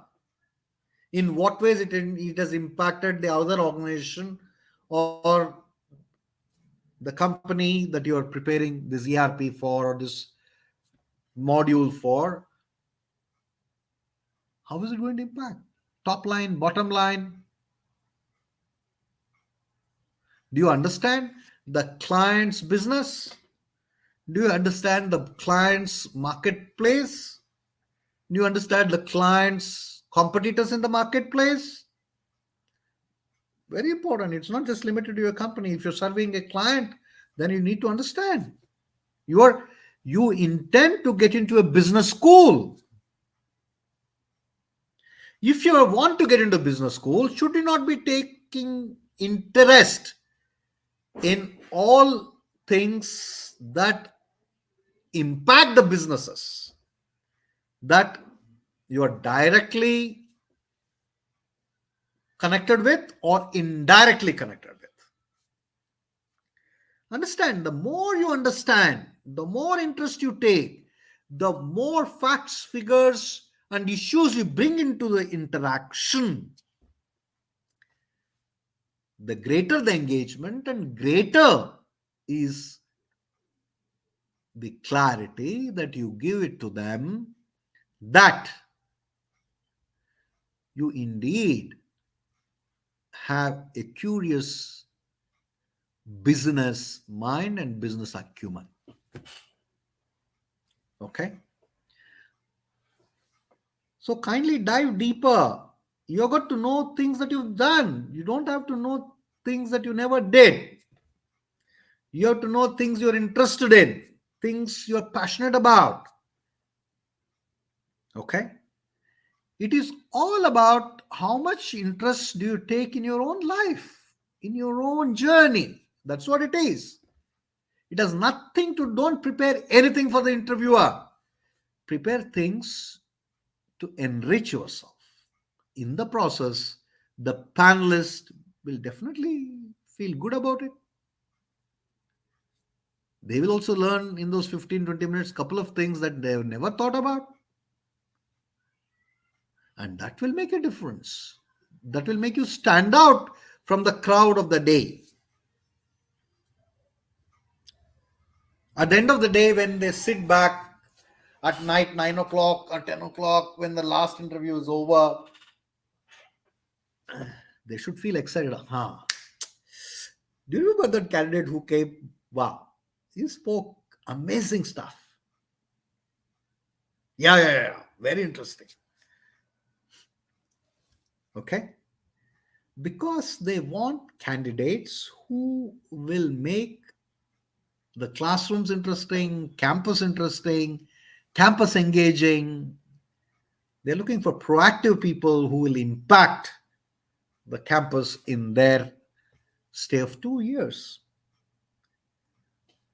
In what ways it has impacted the other organization or the company that you are preparing this ERP for or this module for? How is it going to impact? Top line, bottom line? Do you understand the client's business? Do you understand the client's marketplace? Do you understand the client's competitors in the marketplace? Very important. It's not just limited to your company. If you're serving a client, then you need to understand. You intend to get into a business school. If you want to get into business school, should you not be taking interest in all things that impact the businesses that you are directly connected with or indirectly connected with? Understand, the more you understand, the more interest you take, the more facts, figures, and issues you bring into the interaction, the greater the engagement and greater is the clarity that you give it to them that you indeed have a curious business mind and business acumen. Okay. So kindly dive deeper. You got to know things that you've done. You don't have to know things that you never did. You have to know things you're interested in, things you're passionate about. Okay. It is all about how much interest do you take in your own life, in your own journey. That's what it is. It has nothing to, don't prepare anything for the interviewer. Prepare things to enrich yourself. In the process, the panelist will definitely feel good about it. They will also learn in those 15-20 minutes couple of things that they have never thought about. And that will make a difference. That will make you stand out from the crowd of the day. At the end of the day, when they sit back at night, 9 o'clock or 10 o'clock, when the last interview is over, they should feel excited. Do you remember that candidate who came? Wow, he spoke amazing stuff. Yeah. Very interesting. Okay. Because they want candidates who will make the classrooms interesting, campus engaging. They're looking for proactive people who will impact the campus in their stay of 2 years.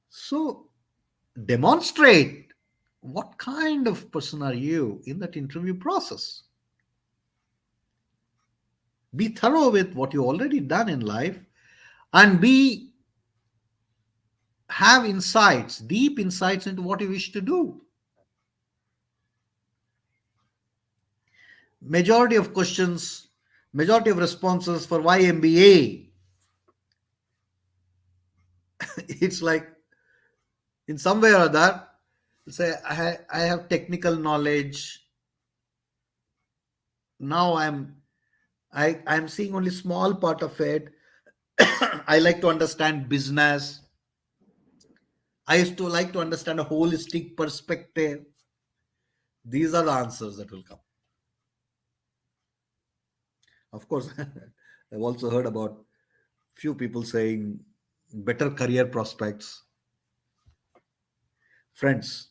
So demonstrate what kind of person are you in that interview process. Be thorough with what you already done in life, and be have insights, deep insights into what you wish to do. Majority of questions, majority of responses for why MBA, it's like in some way or other, say I have technical knowledge. Now I'm seeing only small part of it. I like to understand business. I used to like to understand a holistic perspective. These are the answers that will come. Of course, I've also heard about few people saying better career prospects. Friends,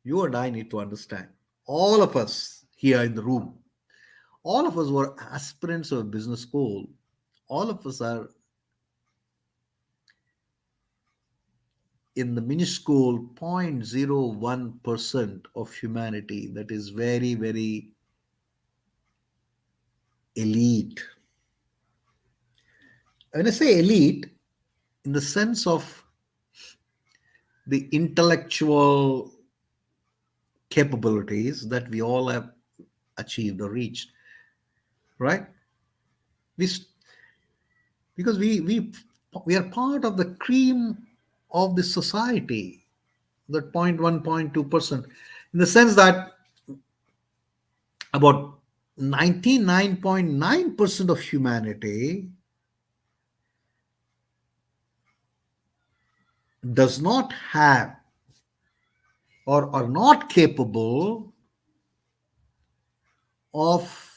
you and I need to understand. All of us here in the room, all of us were aspirants of business school. All of us are in the minuscule 0.01% of humanity that is very, very elite. When I say elite, in the sense of the intellectual capabilities that we all have achieved or reached, right? We, because we are part of the cream of the society, that 0.1, 0.2%, in the sense that about 99.9% of humanity does not have or are not capable of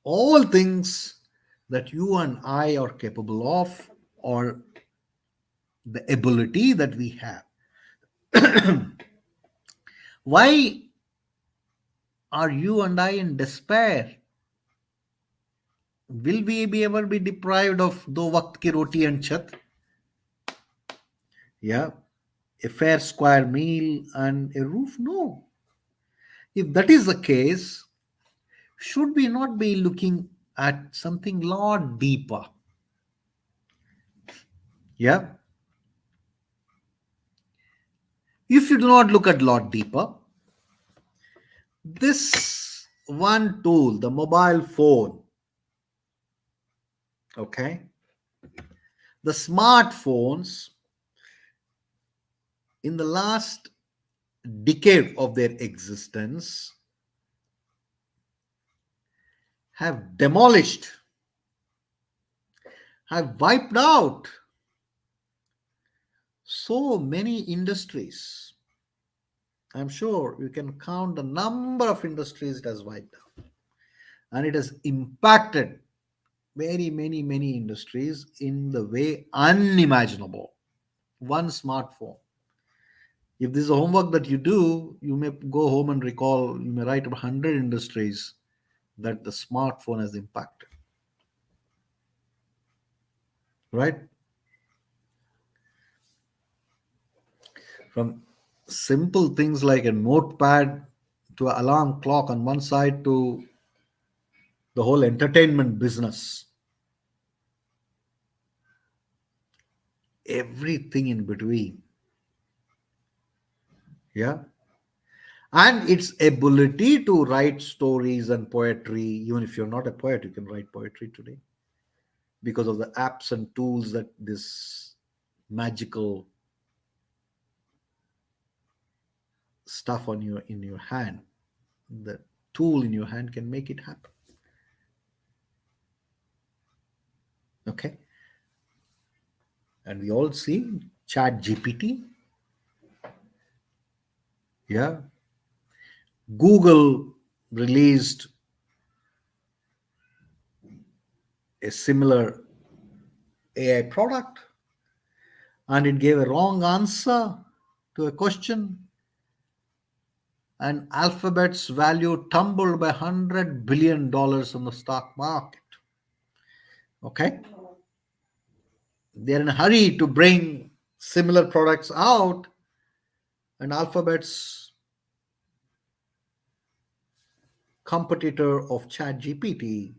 all things that you and I are capable of, or the ability that we have. Why are you and I in despair? Will we be ever be deprived of do waqt ki roti and chat? Yeah, a fair square meal and a roof? No. If that is the case, should we not be looking at something lot deeper? Yeah. If you do not look at lot deeper, this one tool, the mobile phone, okay, the smartphones, in the last decade of their existence, have demolished, have wiped out so many industries. I'm sure you can count the number of industries it has wiped out. And it has impacted very, many, many industries in the way unimaginable. One smartphone. If this is a homework that you do, you may go home and recall, you may write 100 industries that the smartphone has impacted. Right? From simple things like a notepad to an alarm clock on one side to the whole entertainment business. Everything in between. Yeah. And its ability to write stories and poetry. Even if you're not a poet, you can write poetry today because of the apps and tools that this magical stuff on your in your hand, the tool in your hand, can make it happen. Okay. And we all see Chat GPT. Yeah. Google released a similar AI product, and it gave a wrong answer to a question, and Alphabet's value tumbled by $100 billion on the stock market. Okay. They're in a hurry to bring similar products out, and Alphabet's competitor of ChatGPT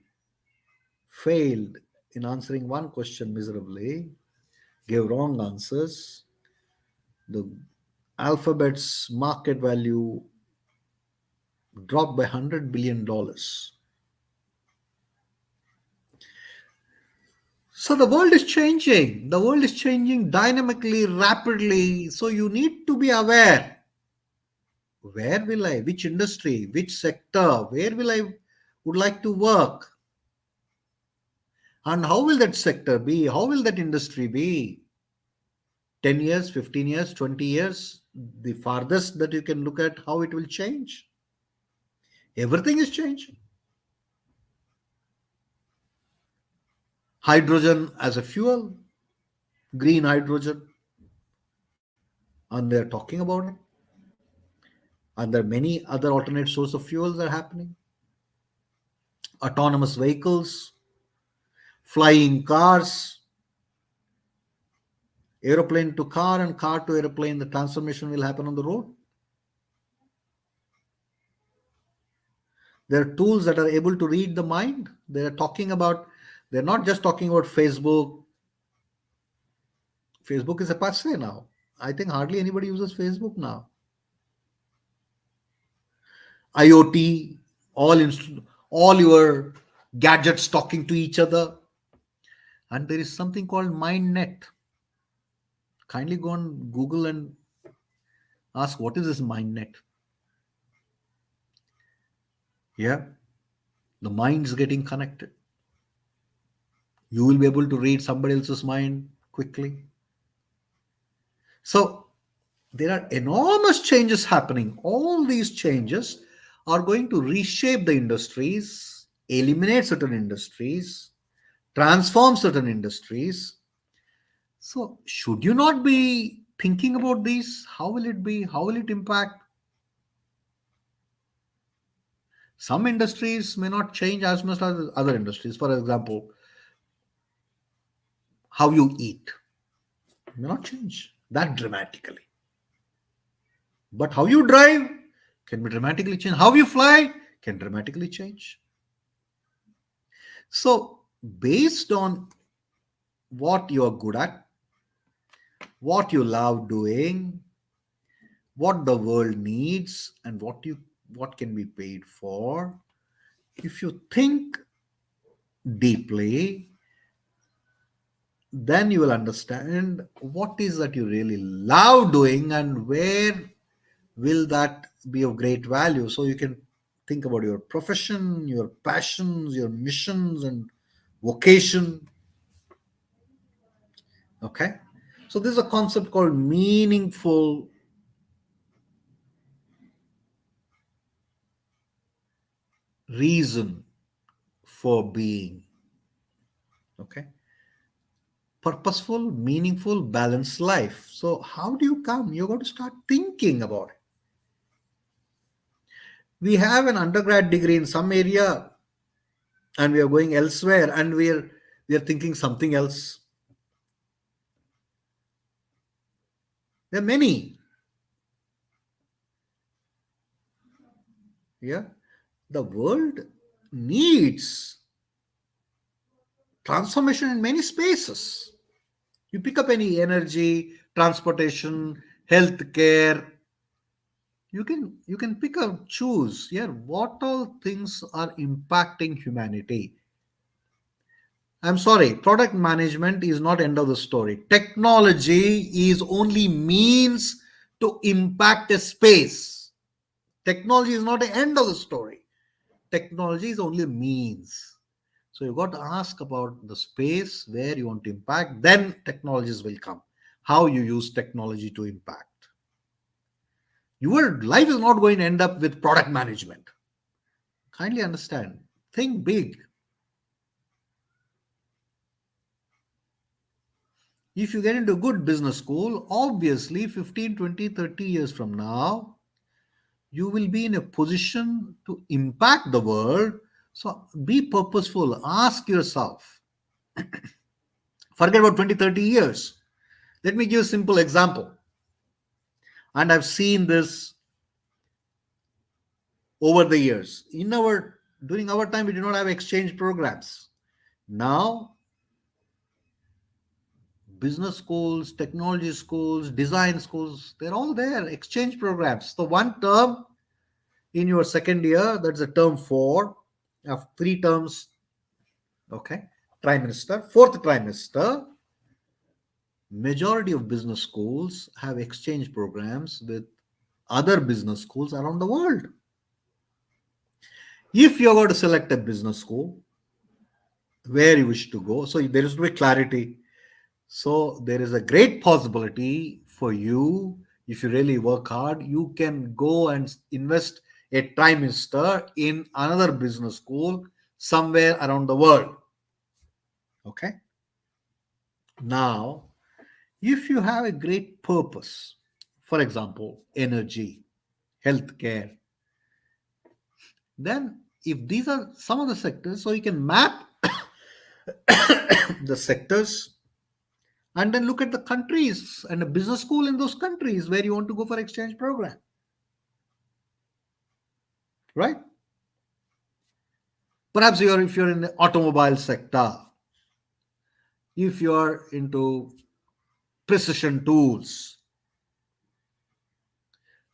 failed in answering one question miserably, gave wrong answers. The Alphabet's market value dropped by $100 billion. So the world is changing. The world is changing dynamically, rapidly. So you need to be aware. Where will I, which industry, which sector, where will I would like to work? And how will that sector be? How will that industry be? 10 years, 15 years, 20 years, the farthest that you can look at how it will change. Everything is changing. Hydrogen as a fuel, green hydrogen, and they're talking about it. And there are many other alternate sources of fuels that are happening. Autonomous vehicles, flying cars, aeroplane to car and car to aeroplane, the transformation will happen on the road. There are tools that are able to read the mind. They're not just talking about Facebook. Facebook is a passe now. I think hardly anybody uses Facebook now. IoT, all your gadgets talking to each other. And there is something called MindNet. Kindly go on Google and ask what is this MindNet. Yeah, the mind is getting connected. You will be able to read somebody else's mind quickly. So there are enormous changes happening. All these changes are going to reshape the industries, eliminate certain industries, transform certain industries. So should you not be thinking about these? How will it be? How will it impact? Some industries may not change as much as other industries. For example, how you eat may not change that dramatically. But how you drive can be dramatically changed. How you fly can dramatically change. So, based on what you are good at, what you love doing, what the world needs, and what can be paid for, if you think deeply, then you will understand what is that you really love doing and where will that be of great value. So you can think about your profession, your passions, your missions, and vocation. Okay. So there's a concept called meaningful reason for being. Okay. Purposeful, meaningful, balanced life. So how do you come? You got to start thinking about it. We have an undergrad degree in some area and we are going elsewhere and we are thinking something else. There are many. Yeah. The world needs transformation in many spaces. You pick up any energy, transportation, healthcare. You can pick up, choose. Yeah, what all things are impacting humanity. I'm sorry, product management is not end of the story. Technology is only means to impact a space. Technology is not the end of the story. Technology is only means. So you got to ask about the space where you want to impact, then technologies will come. How you use technology to impact. Your life is not going to end up with product management. Kindly understand. Think big. If you get into a good business school, obviously 15, 20, 30 years from now, you will be in a position to impact the world. So be purposeful. Ask yourself. Forget about 20, 30 years. Let me give a simple example. And I've seen this over the years. During our time, we did not have exchange programs. Now, business schools, technology schools, design schools, they're all there. Exchange programs. So one term in your second year, that's a term 4 of 3 terms. Okay, trimester, fourth trimester. Majority of business schools have exchange programs with other business schools around the world. If you're going to select a business school where you wish to go, so there is to be clarity. So there is a great possibility for you, if you really work hard, you can go and invest a trimester in another business school somewhere around the world. Okay. Now, if you have a great purpose, for example, energy, healthcare, then if these are some of the sectors, so you can map the sectors and then look at the countries and a business school in those countries where you want to go for exchange program, right? Perhaps if you're in the automobile sector, if you're into precision tools,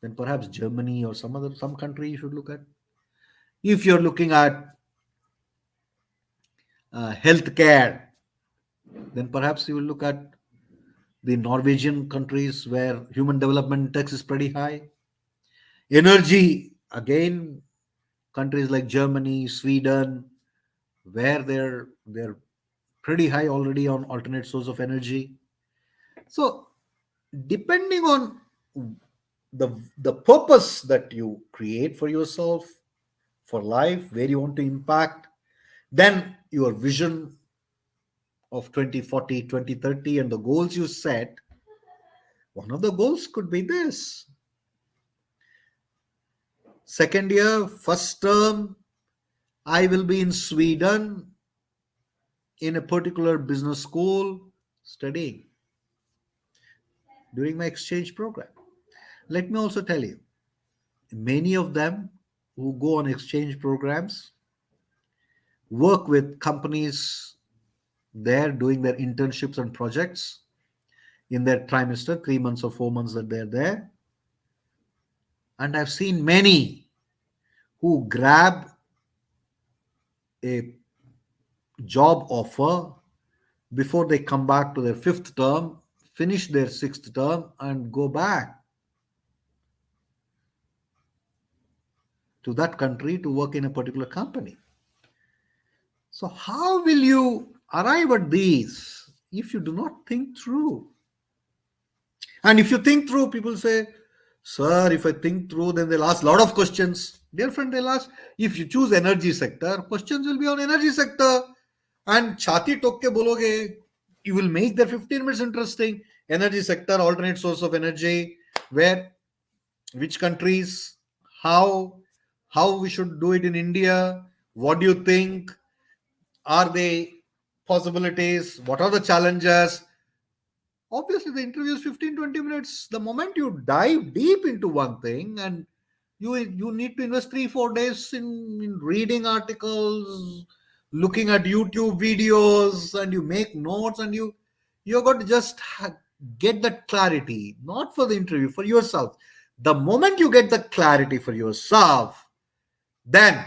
then perhaps Germany or some country you should look at. If you're looking at healthcare, then perhaps you will look at the Norwegian countries where human development index is pretty high. Energy, again, countries like Germany, Sweden, where they're pretty high already on alternate source of energy. So depending on the purpose that you create for yourself, for life, where you want to impact, then your vision of 2040, 2030, and the goals you set, one of the goals could be this. Second year, first term, I will be in Sweden in a particular business school studying during my exchange program. Let me also tell you, many of them who go on exchange programs work with companies there doing their internships and projects in their trimester, 3 months or 4 months that they're there. And I've seen many who grab a job offer before they come back to their fifth term, finish their sixth term, and go back to that country to work in a particular company. So, how will you arrive at these if you do not think through? And if you think through, people say, Sir, if I think through, then they'll ask a lot of questions. Dear friend, they'll ask, if you choose energy sector, questions will be on energy sector. And chati tokke bologe, you will make their 15 minutes interesting. Energy sector, alternate source of energy, where, which countries, how we should do it in India, what do you think, are they possibilities, what are the challenges? Obviously, the interview is 15-20 minutes. The moment you dive deep into one thing, and you need to invest 3-4 days in reading articles, looking at YouTube videos, and you make notes, and you got to just get that clarity, not for the interview, for yourself. The moment you get the clarity for yourself, then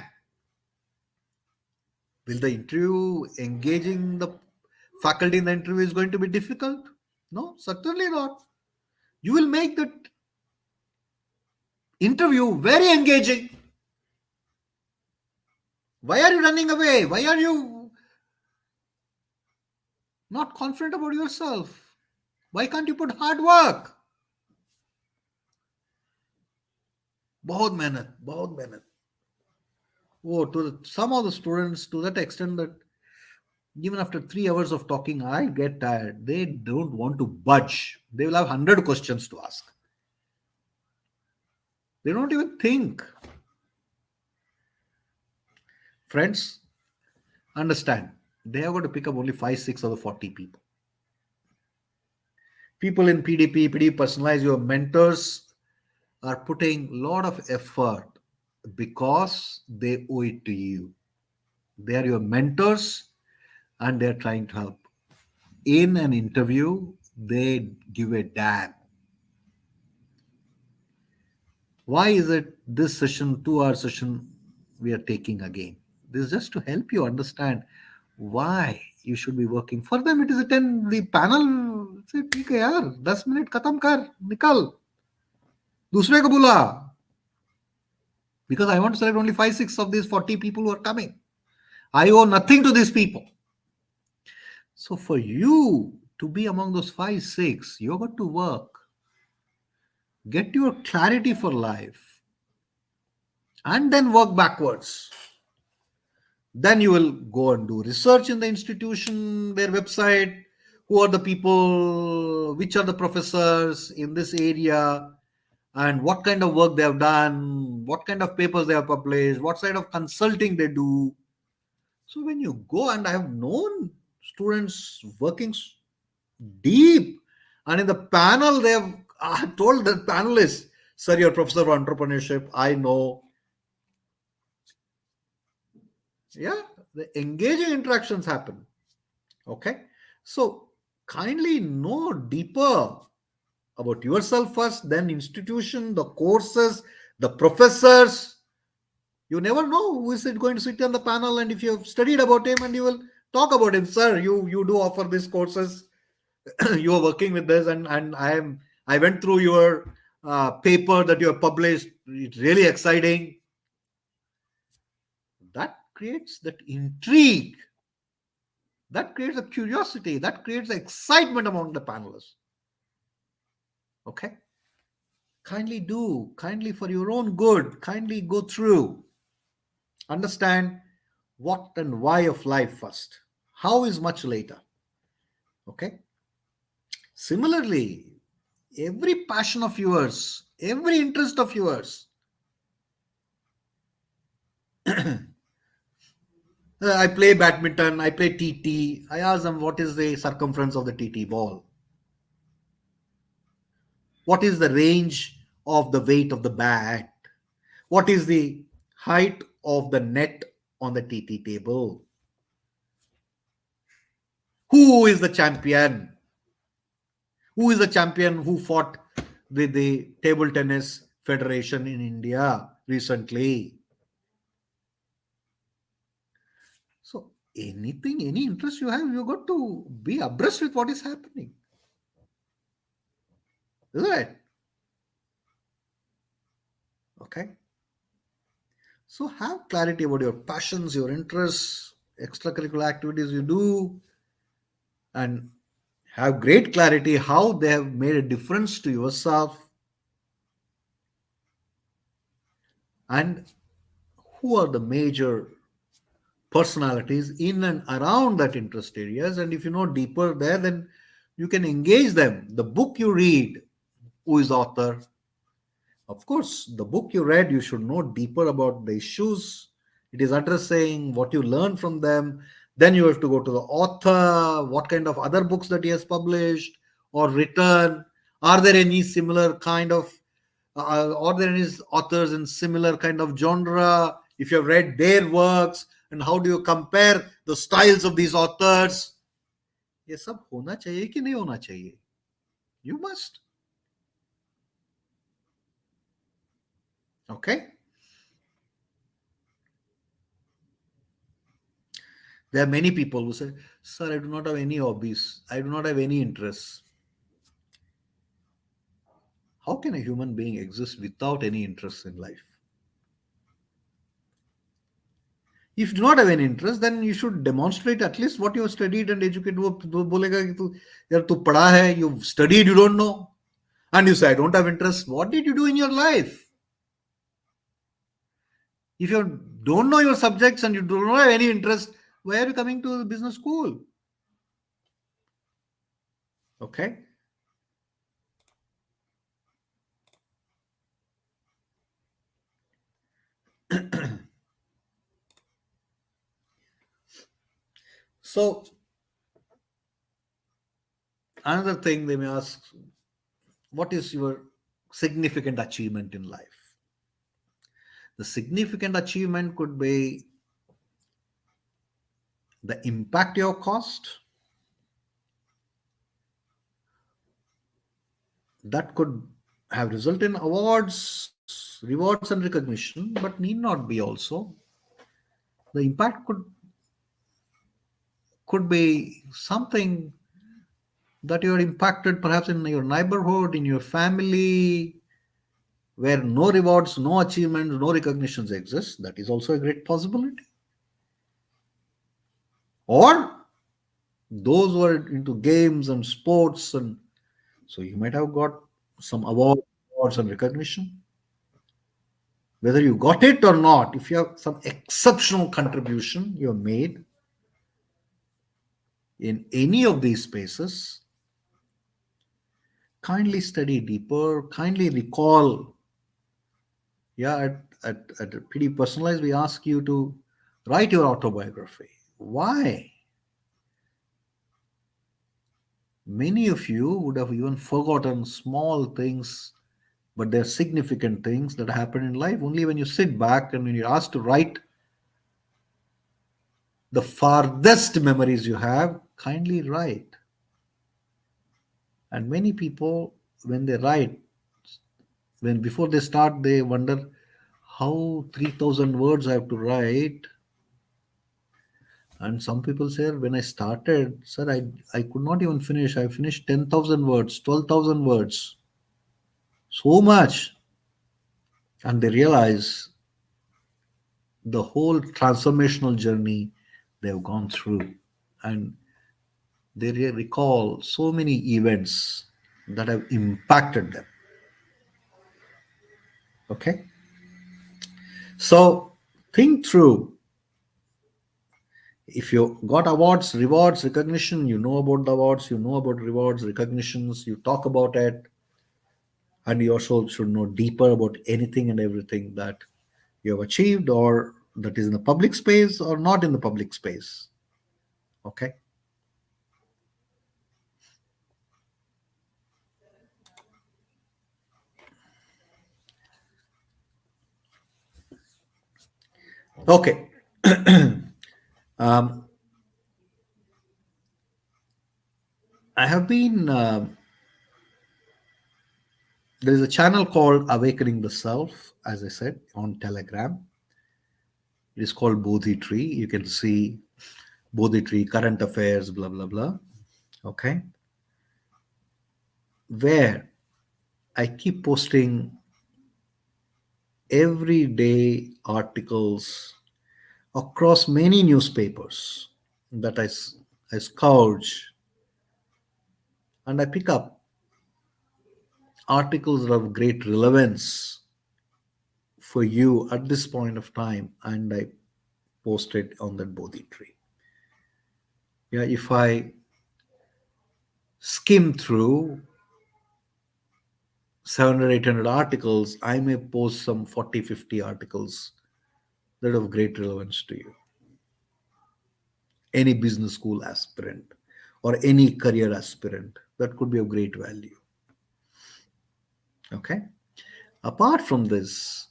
will the interview, engaging the faculty in the interview, is going to be difficult? No, certainly not. You will make that interview very engaging. Why are you running away? Why are you not confident about yourself? Why can't you put hard work? बहुत मेहनत. Oh, some of the students, to that extent that even after 3 hours of talking, I get tired. They don't want to budge. They will have 100 questions to ask. They don't even think. Friends, understand, they are going to pick up only 5, 6 of the 40 people. People in PDP, personalized, your mentors are putting a lot of effort because they owe it to you. They are your mentors and they're trying to help. In an interview, they give a damn. Why is it this session, 2 hour session, we are taking again? This is just to help you understand why you should be working. For them, it is a 10, the panel, say, ठीक है यार, 10 minute खत्म कर, निकल. दूसरे को बुला. Because I want to select only 5, 6 of these 40 people who are coming. I owe nothing to these people. So for you to be among those 5, 6, you've got to work. Get your clarity for life. And then work backwards. Then you will go and do research in the institution, their website. Who are the people? Which are the professors in this area? And what kind of work they have done? What kind of papers they have published? What side of consulting they do? So when you go, and I have known students working deep, and in the panel they have told the panelists, sir, you're professor of entrepreneurship, I know. Yeah, the engaging interactions happen. Okay, so kindly know deeper about yourself first, then institution, the courses, the professors. You never know who is going to sit on the panel, and if you have studied about him, and you will talk about him, sir, you do offer these courses, you are working with this, and I went through your paper that you have published, it's really exciting. That creates that intrigue, that creates a curiosity, that creates excitement among the panelists. Okay, kindly for your own good, kindly go through, understand what and why of life first, how is much later. Okay, similarly, every passion of yours, every interest of yours, I play badminton, I play TT. I ask them, what is the circumference of the TT ball? What is the range of the weight of the bat? What is the height of the net on the TT table? Who is the champion? Who is the champion who fought with the table tennis federation in India recently? So anything, any interest you have, you got to be abreast with what is happening. Isn't it? Okay. So have clarity about your passions, your interests, extracurricular activities you do, and have great clarity how they have made a difference to yourself, and who are the major personalities in and around that interest areas. And if you know deeper there, then you can engage them. The book you read, who is the author? Of course, the book you read, you should know deeper about the issues it is addressing, what you learn from them. Then you have to go to the author, what kind of other books that he has published or written. Are there any similar kind of, are there any authors in similar kind of genre? If you have read their works, and how do you compare the styles of these authors? ये सब होना चाहिए कि नहीं होना चाहिए? You must. Okay. There are many people who say, sir, I do not have any hobbies. I do not have any interests. How can a human being exist without any interests in life? If you do not have any interest, then you should demonstrate at least what you have studied and educated. वो बोलेगा कि तू यार तू पढ़ा है, you've studied, you don't know, and you say I don't have interest. What did you do in your life? If you don't know your subjects and you do not have any interest, why are you coming to the business school? Okay. So another thing they may ask, what is your significant achievement in life? The significant achievement could be the impact your cost. That could have result in awards, rewards, and recognition, but need not be also. The impact could be something that you are impacted perhaps in your neighborhood, in your family, where no rewards, no achievements, no recognitions exist. That is also a great possibility. Or those who are into games and sports, and so you might have got some awards and recognition. Whether you got it or not, if you have some exceptional contribution you have made in any of these spaces, kindly study deeper, kindly recall. Yeah, at pretty personalized, we ask you to write your autobiography. Why? Many of you would have even forgotten small things, but they're significant things that happen in life. Only when you sit back and when you're asked to write the farthest memories you have, kindly write. And many people, when they write, when before they start, they wonder how 3,000 words I have to write. And some people say, when I started, sir, I could not even finish. I finished 10,000 words, 12,000 words. So much. And they realize the whole transformational journey they've gone through. And they recall so many events that have impacted them. Okay. So think through. If you got awards, rewards, recognition, you know about the awards, you know about rewards, recognitions, you talk about it, and you also should know deeper about anything and everything that you have achieved or that is in the public space or not in the public space. Okay. Okay. um, I have been, there is a channel called Awakening the Self, as I said, on Telegram. It is called Bodhi Tree. You can see Bodhi Tree, current affairs, blah, blah, blah. Okay. Where I keep posting everyday articles across many newspapers that I scourge, and I pick up articles of great relevance for you at this point of time, and I post it on that Bodhi tree. Yeah, if I skim through 700, 800 articles, I may post some 40, 50 articles that are of great relevance to you. Any business school aspirant or any career aspirant, that could be of great value. Okay. Apart from this,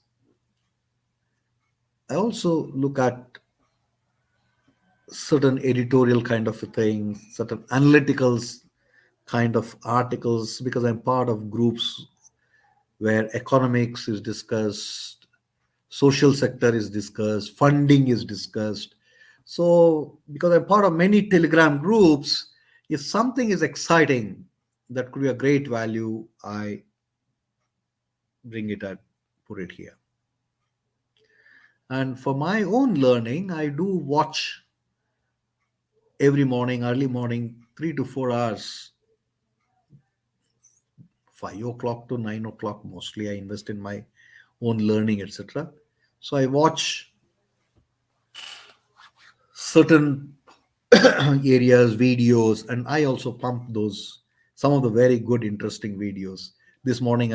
I also look at certain editorial kind of things, certain analytical kind of articles, because I'm part of groups where economics is discussed, social sector is discussed, funding is discussed. So, because I'm part of many Telegram groups, if something is exciting that could be a great value, I bring it and put it here. And for my own learning, I do watch every morning, early morning, 3 to 4 hours, 5 o'clock to 9 o'clock. Mostly, I invest in my own learning, etc. So I watch certain areas, videos, and I also pump those some of the very good, interesting videos. This morning,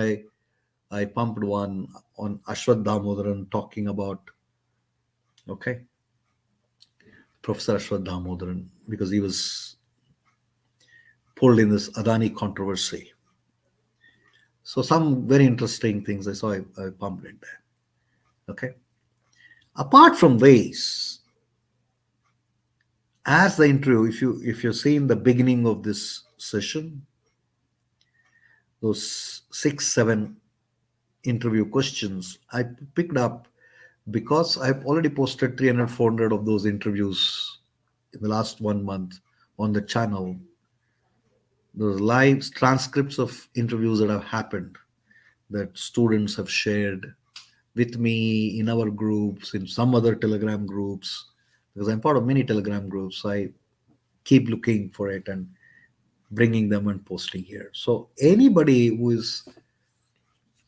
I pumped one on Ashwath Damodaran talking about, okay, Professor Ashwath Damodaran, because he was pulled in this Adani controversy. So some very interesting things I saw. I pumped it there. Okay. Apart from this, as the interview, if you see in the beginning of this session, those 6 7 interview questions I picked up, because I've already posted 300 400 of those interviews in the last 1 month on the channel. Those live transcripts of interviews that have happened, that students have shared with me in our groups, in some other Telegram groups, because I'm part of many Telegram groups. I keep looking for it and bringing them and posting here. So anybody who is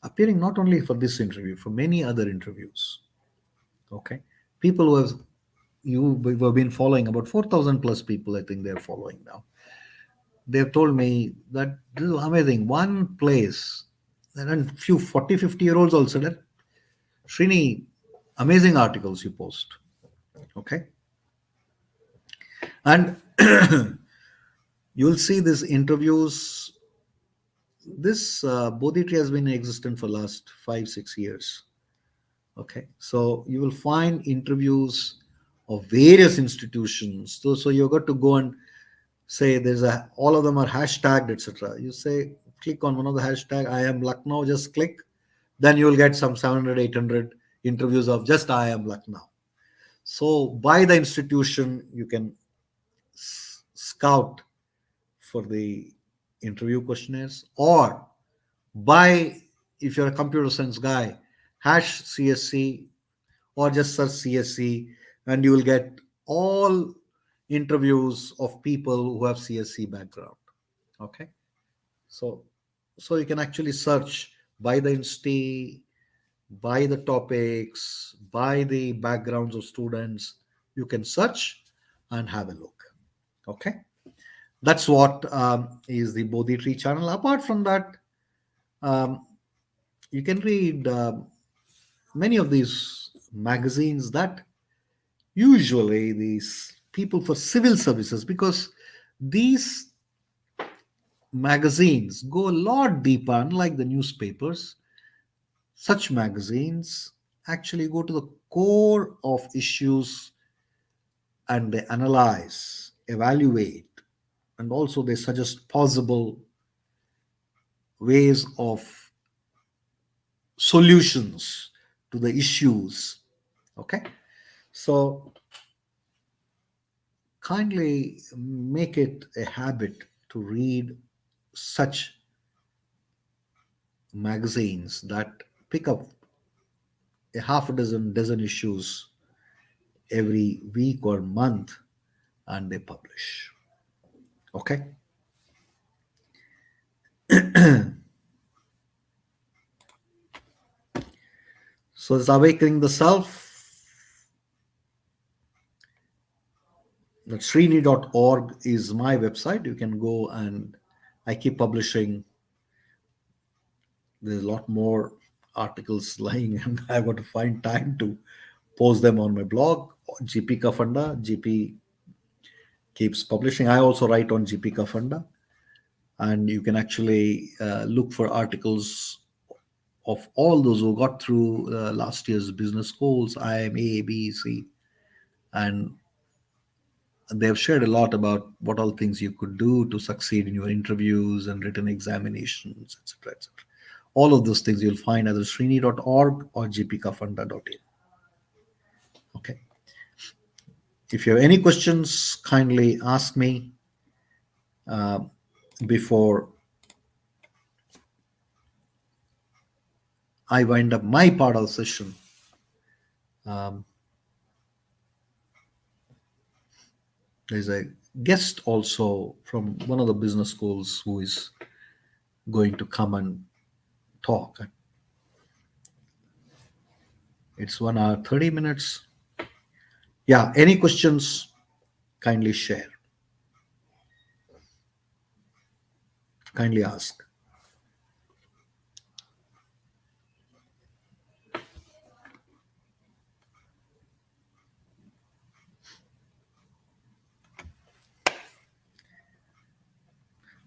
appearing not only for this interview, for many other interviews, okay, people who have who have been following, about 4,000 plus people, I think they're following now. They've told me that this is amazing. One place, and few 40, 50 year olds also said, Srini, amazing articles you post. Okay. And you'll see these interviews. This Bodhi tree has been in existence for last 5 6 years. Okay. So you will find interviews of various institutions. So you've got to go and say there's a, all of them are hashtagged, etc. You say, click on one of the hashtag, I am Lucknow, just click. Then you will get some 700, 800 interviews of just I am Lucknow. So by the institution, you can scout for the interview questionnaires, or by, if you're a computer science guy, hash CSC, or just search CSC, and you will get all interviews of people who have CSC background. Okay. So so you can actually search by the insti, by the topics, by the backgrounds of students. You can search and have a look. Okay. That's what is the Bodhi Tree channel. Apart from that, um, you can read many of these magazines that usually these people for civil services, because these magazines go a lot deeper, unlike the newspapers. Such magazines actually go to the core of issues, and they analyze, evaluate, and also they suggest possible ways of solutions to the issues. Okay. So kindly make it a habit to read such magazines that pick up a half a dozen issues every week or month, and they publish. Okay. So it's awakening the self. That Srini.org is my website. You can go, and I keep publishing. There's a lot more articles lying, and I've got to find time to post them on my blog. GP Kafanda. GP keeps publishing. I also write on GP Kafanda, and you can actually look for articles of all those who got through last year's business schools, IIM, B, C, and they've shared a lot about what all things you could do to succeed in your interviews and written examinations, etc., etc. All of those things you'll find either Srini.org or gpkafanda.in. Okay. If you have any questions, kindly ask me before I wind up my part of the session. Um, there's a guest also from one of the business schools who is going to come and talk. It's 1 hour, 30 minutes. Yeah, any questions, kindly share. Kindly ask.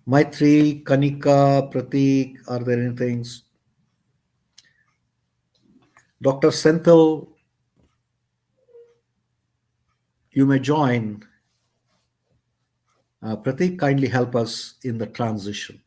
Maitri, Kanika, Pratik, are there any things? Dr. Senthil, you may join. Pratik, kindly help us in the transition.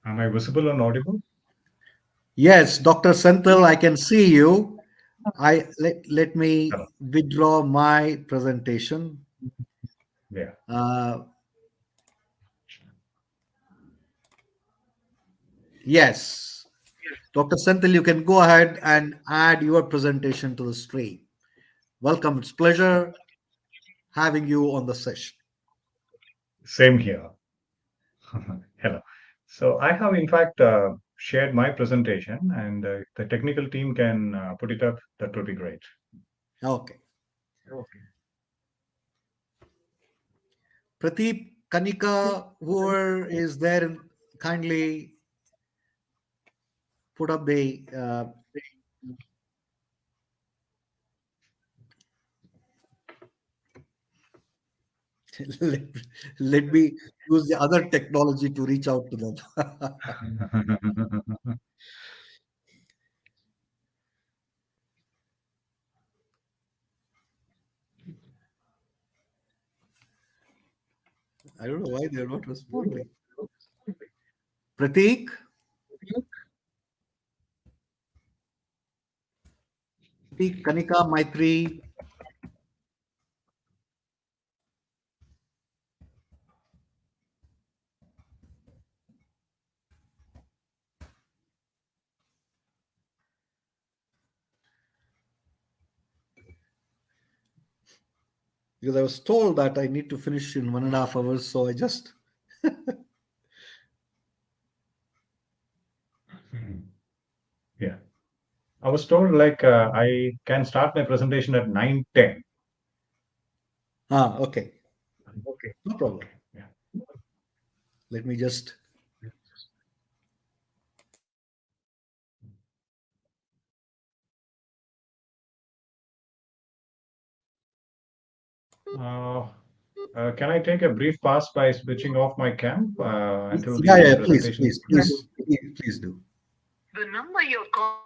Am I visible and audible? Yes, Dr. Senthil, I can see you. Let me Hello. withdraw my presentation. Yeah. Uh, yes, Dr. Senthil, you can go ahead and add your presentation to the stream. Welcome. It's pleasure having you on the session. Same here. Hello. So I have, in fact, shared my presentation, and if the technical team can put it up, that would be great. Okay. Okay. Pradeep, Kanika, whoever is there, kindly put up the. let, let me use the other technology to reach out to them. I don't know why they're not responding. Pratik, Pratik, Kanika, Maitri. Because I was told that I need to finish in 1.5 hours, so I just. Yeah. I was told like I can start my presentation at 9:10. Okay, Okay. no problem. Okay. Yeah. Let me just. Uh, can I take a brief pass by switching off my cam until Yeah, the yeah, please, presentation is please, complete? please, please do. The number you're calling.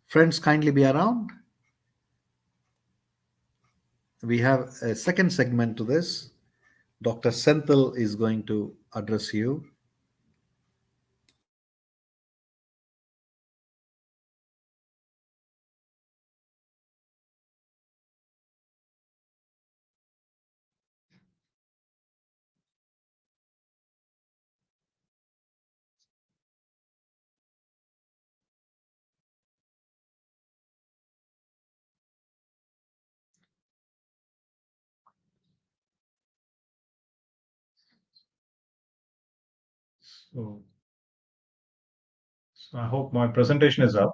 Friends, kindly be around. We have a second segment to this. Dr. Senthil is going to address you. So, so I hope my presentation is up.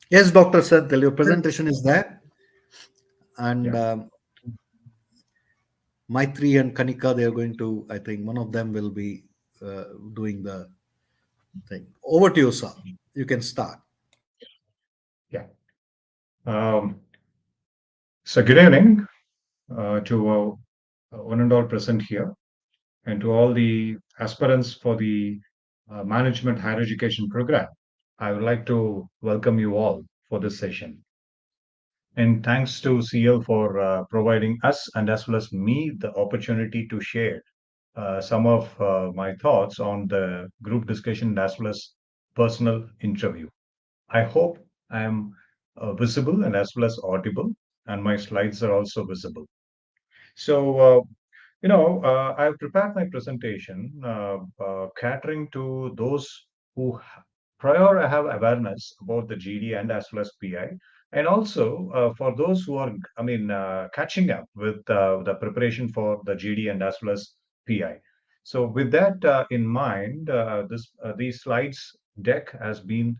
Yes, Dr. Senthil, your presentation is there. And Yeah. Maitri and Kanika, they are going to, I think one of them will be doing the thing. Over to you, sir. You can start. Yeah. Um, so good evening to one and all present here, and to all the aspirants for the Management Higher Education program. I would like to welcome you all for this session. And thanks to CL for providing us and as well as me the opportunity to share some of my thoughts on the group discussion as well as personal interview. I hope I am visible and as well as audible, and my slides are also visible. So, I've prepared my presentation catering to those who prior have awareness about the GD and as well as PI, And also for those who are, catching up with the preparation for the GD and as well as PI. So with that in mind, this these slides deck has been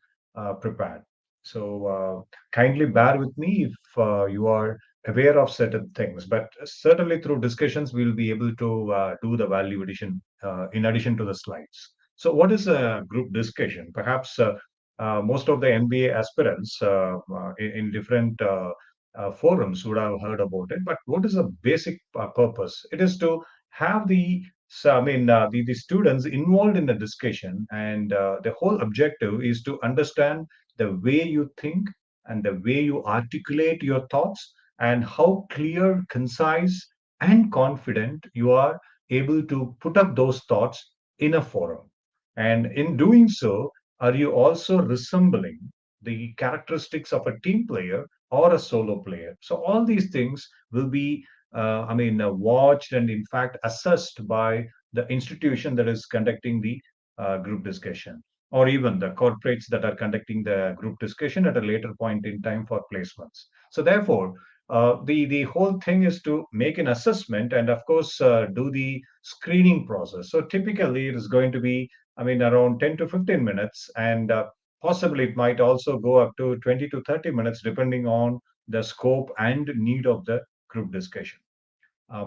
prepared. So kindly bear with me if you are aware of certain things, but certainly through discussions we'll be able to do the value addition in addition to the slides. So what is a group discussion? Perhaps most of the MBA aspirants in different forums would have heard about it. But what is the basic purpose? It is to have the students involved in the discussion, and the whole objective is to understand the way you think and the way you articulate your thoughts, and how clear, concise, and confident you are able to put up those thoughts in a forum. And in doing so, are you also resembling the characteristics of a team player or a solo player? So all these things will be, watched and in fact assessed by the institution that is conducting the group discussion, or even the corporates that are conducting the group discussion at a later point in time for placements. So therefore, the whole thing is to make an assessment and of course do the screening process. So typically it is going to be, around 10 to 15 minutes, and possibly it might also go up to 20 to 30 minutes, depending on the scope and need of the group discussion.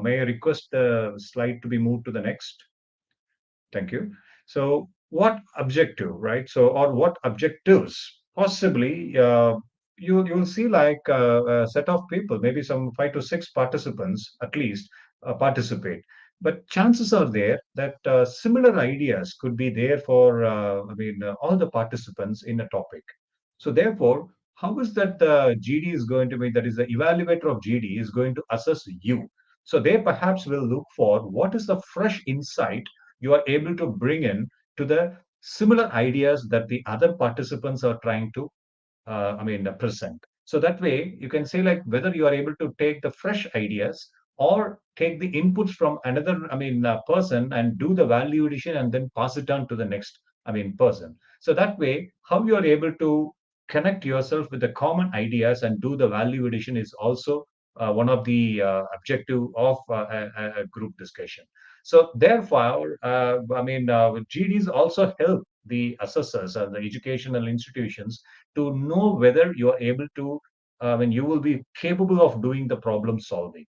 May I request the slide to be moved to the next? Thank you. So, what objective, right? So, or what objectives? Possibly, you'll see like a set of people, maybe some 5 to 6 participants at least participate. But chances are there that similar ideas could be there for all the participants in a topic. So therefore, how is that the GD is going to be? That is the evaluator of GD is going to assess you. So they perhaps will look for what is the fresh insight you are able to bring in to the similar ideas that the other participants are trying to present. So that way you can say like whether you are able to take the fresh ideas or take the inputs from another person and do the value addition and then pass it on to the next person. So that way how you are able to connect yourself with the common ideas and do the value addition is also one of the objective of a group discussion. So therefore, GDs also help the assessors and the educational institutions to know whether you are able to, when you will be capable of doing the problem solving.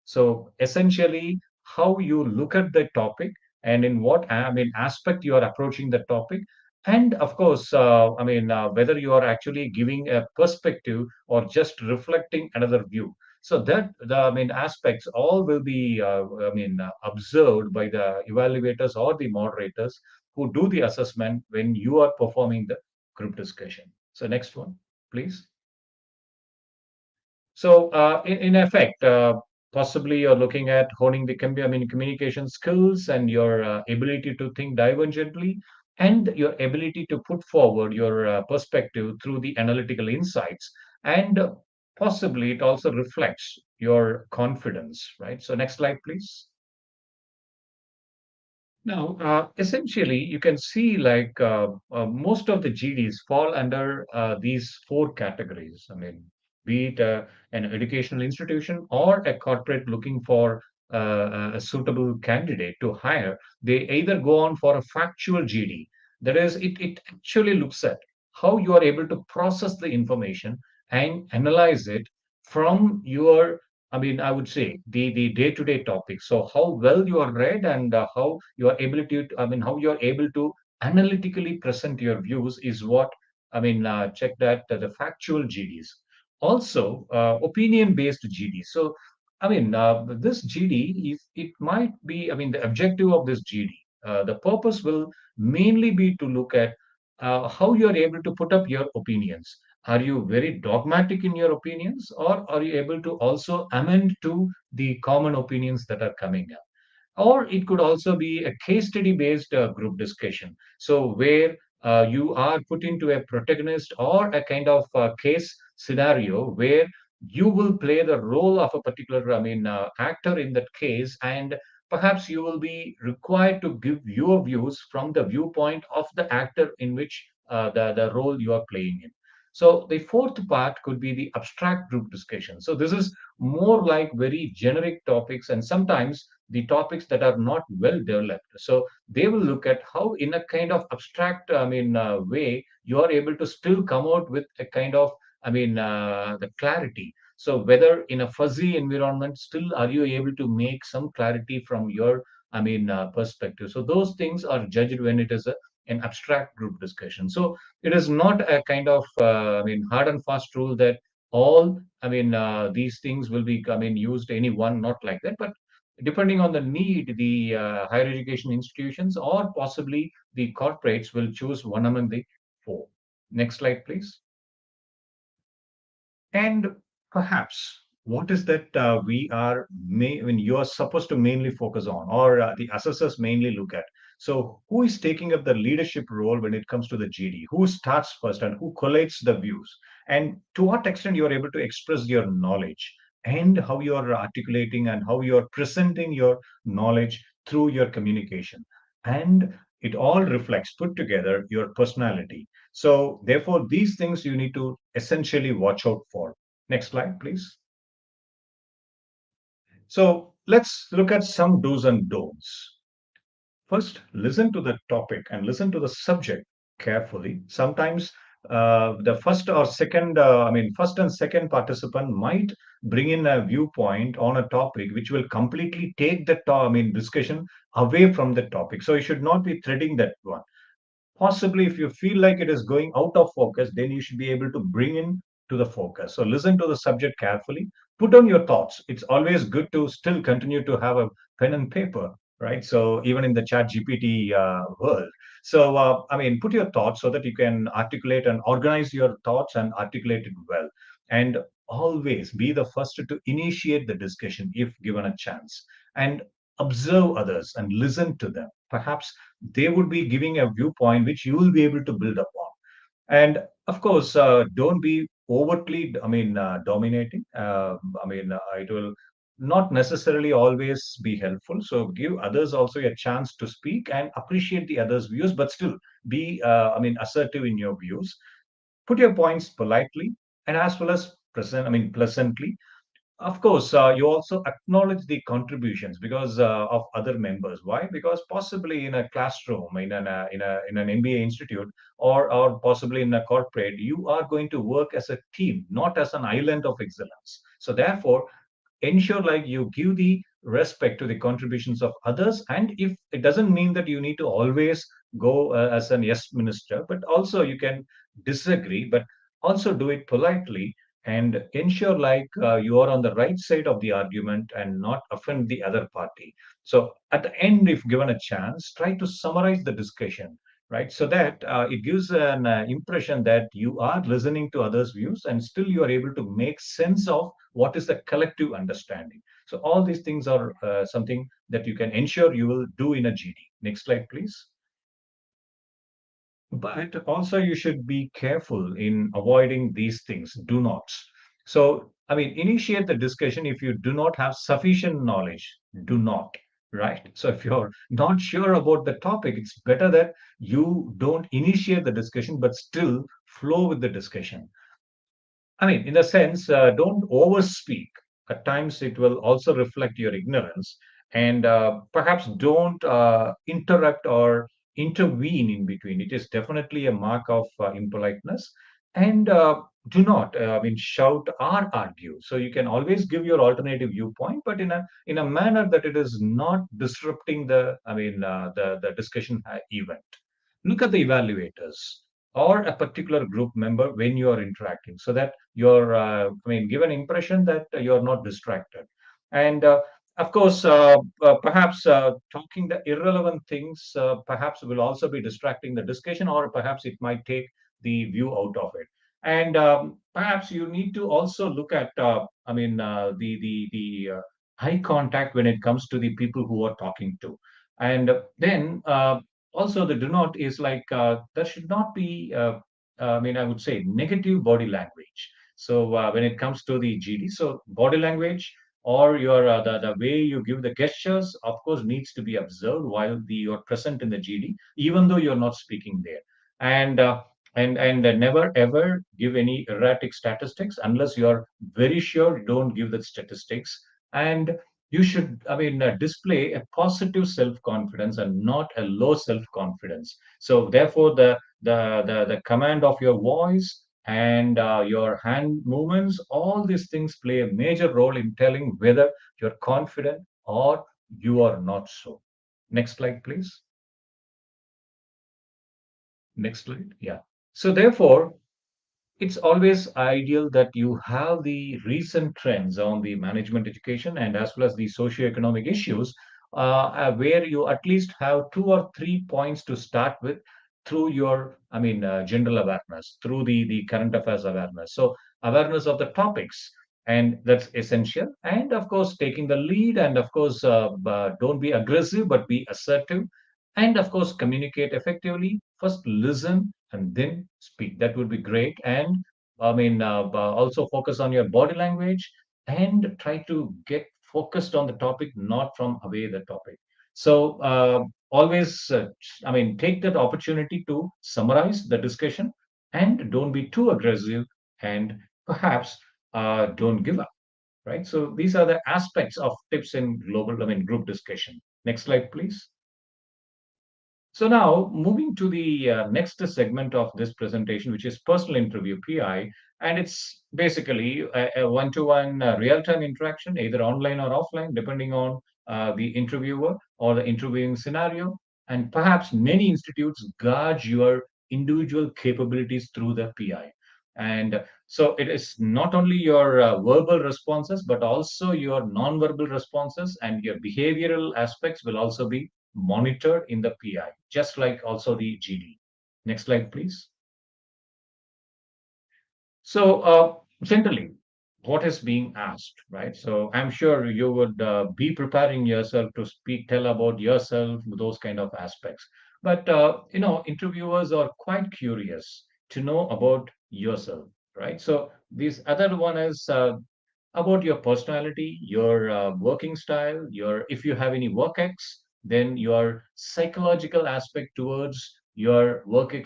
So essentially, how you look at the topic and in what aspect you are approaching the topic, and of course, whether you are actually giving a perspective or just reflecting another view. So that the aspects all will be observed by the evaluators or the moderators who do the assessment when you are performing the group discussion. So next one, please. So in effect, possibly you're looking at honing the communication skills and your ability to think divergently and your ability to put forward your perspective through the analytical insights. And possibly it also reflects your confidence, right? So next slide, please. Now, essentially, you can see like most of the GDs fall under these four categories. Be it an educational institution or a corporate looking for a suitable candidate to hire, they either go on for a factual GD. That is, it actually looks at how you are able to process the information and analyze it from your I would say the day-to-day topics. So how well you are read and how you are able to, how you are able to analytically present your views is what check that the factual GDs. Also, opinion-based GD. So, this GD is it might be. The objective of this GD, the purpose will mainly be to look at how you are able to put up your opinions. Are you very dogmatic in your opinions, or are you able to also amend to the common opinions that are coming up? Or it could also be a case study based group discussion. So, where you are put into a protagonist or a kind of case scenario where you will play the role of a particular, actor in that case, and perhaps you will be required to give your views from the viewpoint of the actor in which the role you are playing in. So the fourth part could be the abstract group discussion. So this is more like very generic topics, and sometimes the topics that are not well developed. So they will look at how, in a kind of abstract, way, you are able to still come out with a kind of, the clarity. So whether in a fuzzy environment, still are you able to make some clarity from your, perspective. So those things are judged when it is an abstract group discussion. So it is not a kind of, hard and fast rule that all, these things will be, used any one, not like that, but depending on the need, the higher education institutions or possibly the corporates will choose one among the four. Next slide, please. And perhaps what is that when you are supposed to mainly focus on, or the assessors mainly look at? So, who is taking up the leadership role when it comes to the GD? Who starts first and who collates the views? And to what extent you are able to express your knowledge, and how you are articulating and how you are presenting your knowledge through your communication. And it all reflects, put together, your personality. So, therefore, these things you need to essentially watch out for. Next slide, please. So, let's look at some do's and don'ts. First, listen to the topic and listen to the subject carefully. Sometimes the first or second, first and second participant might bring in a viewpoint on a topic which will completely take the discussion away from the topic. So you should not be threading that one. Possibly, if you feel like it is going out of focus, then you should be able to bring in to the focus. So listen to the subject carefully, put down your thoughts. It's always good to still continue to have a pen and paper, right? So even in the chat GPT world. So put your thoughts so that you can articulate and organize your thoughts and articulate it well. And always be the first to initiate the discussion if given a chance, and observe others and listen to them. Perhaps they would be giving a viewpoint which you will be able to build upon. And of course, don't be overtly, dominating. It will not necessarily always be helpful. So give others also a chance to speak and appreciate the others' views, but still be, assertive in your views. Put your points politely and as well as pleasantly. Of course, you also acknowledge the contributions because of other members. Why? Because possibly in a classroom, in an MBA institute, or possibly in a corporate, you are going to work as a team, not as an island of excellence. So therefore, ensure like you give the respect to the contributions of others. And if it doesn't mean that you need to always go as an yes minister, but also you can disagree, but also do it politely, and ensure like you are on the right side of the argument and not offend the other party. So at the end, if given a chance, try to summarize the discussion, right? So that it gives an impression that you are listening to others' views and still you are able to make sense of what is the collective understanding. So all these things are something that you can ensure you will do in a GD. Next slide, please. But also, you should be careful in avoiding these things. Do not. So, initiate the discussion if you do not have sufficient knowledge. Do not. Right. So, if you're not sure about the topic, it's better that you don't initiate the discussion, but still flow with the discussion. In a sense, don't overspeak. At times, it will also reflect your ignorance. And perhaps don't interrupt or intervene in between. It is definitely a mark of impoliteness. And do not, shout or argue. So you can always give your alternative viewpoint, but in a manner that it is not disrupting the discussion event. Look at the evaluators or a particular group member when you are interacting, so that you're give an impression that you're not distracted. And of course, perhaps talking the irrelevant things perhaps will also be distracting the discussion, or perhaps it might take the view out of it. And perhaps you need to also look at the eye contact when it comes to the people who are talking to. And then also, the do not is like there should not be, I would say, negative body language. So when it comes to the GD, so body language or your the way you give the gestures, of course, needs to be observed while you're present in the GD, even though you're not speaking there. And and never ever give any erratic statistics unless you're very sure. Don't give the statistics. And you should, display a positive self confidence and not a low self confidence. So therefore the command of your voice and your hand movements, all these things play a major role in telling whether you're confident or you are not so. Next slide, please. Next slide. Yeah. So therefore, it's always ideal that you have the recent trends on the management education and as well as the socioeconomic issues, where you at least have 2 or 3 points to start with through your, general awareness, through the current affairs awareness. So awareness of the topics, and that's essential. And of course, taking the lead, and of course, don't be aggressive, but be assertive. And of course, communicate effectively. First, listen and then speak. That would be great. And also focus on your body language and try to get focused on the topic, not from away the topic. So always, take that opportunity to summarize the discussion and don't be too aggressive, and perhaps don't give up. Right. So these are the aspects of tips in group discussion. Next slide, please. So now moving to the next segment of this presentation, which is personal interview PI, and it's basically a one-to-one real-time interaction, either online or offline, depending on the interviewer or the interviewing scenario. And perhaps many institutes gauge your individual capabilities through the PI. And so it is not only your verbal responses, but also your non-verbal responses, and your behavioral aspects will also be monitored in the PI, just like also the GD. Next slide, please. So, generally, what is being asked, right? So, I'm sure you would be preparing yourself to speak, tell about yourself, those kind of aspects. But, interviewers are quite curious to know about yourself, right? So, this other one is about your personality, your working style, your if you have any work ex, then your psychological aspect towards your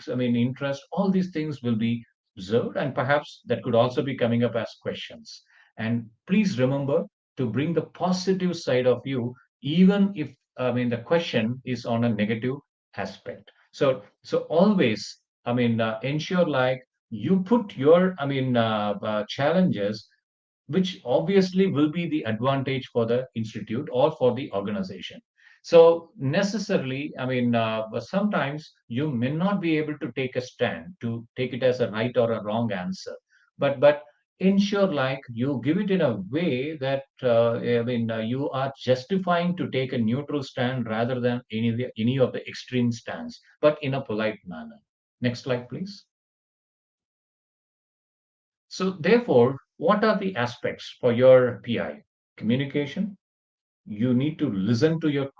interest. All these things will be observed, and perhaps that could also be coming up as questions. And please remember to bring the positive side of you, even if the question is on a negative aspect. So always, ensure like you put your challenges, which obviously will be the advantage for the institute or for the organization. So necessarily, sometimes you may not be able to take a stand to take it as a right or a wrong answer, but ensure like you give it in a way that you are justifying to take a neutral stand rather than any of the extreme stands, but in a polite manner. Next slide, please. So therefore, what are the aspects for your PI? Communication. You need to listen to your,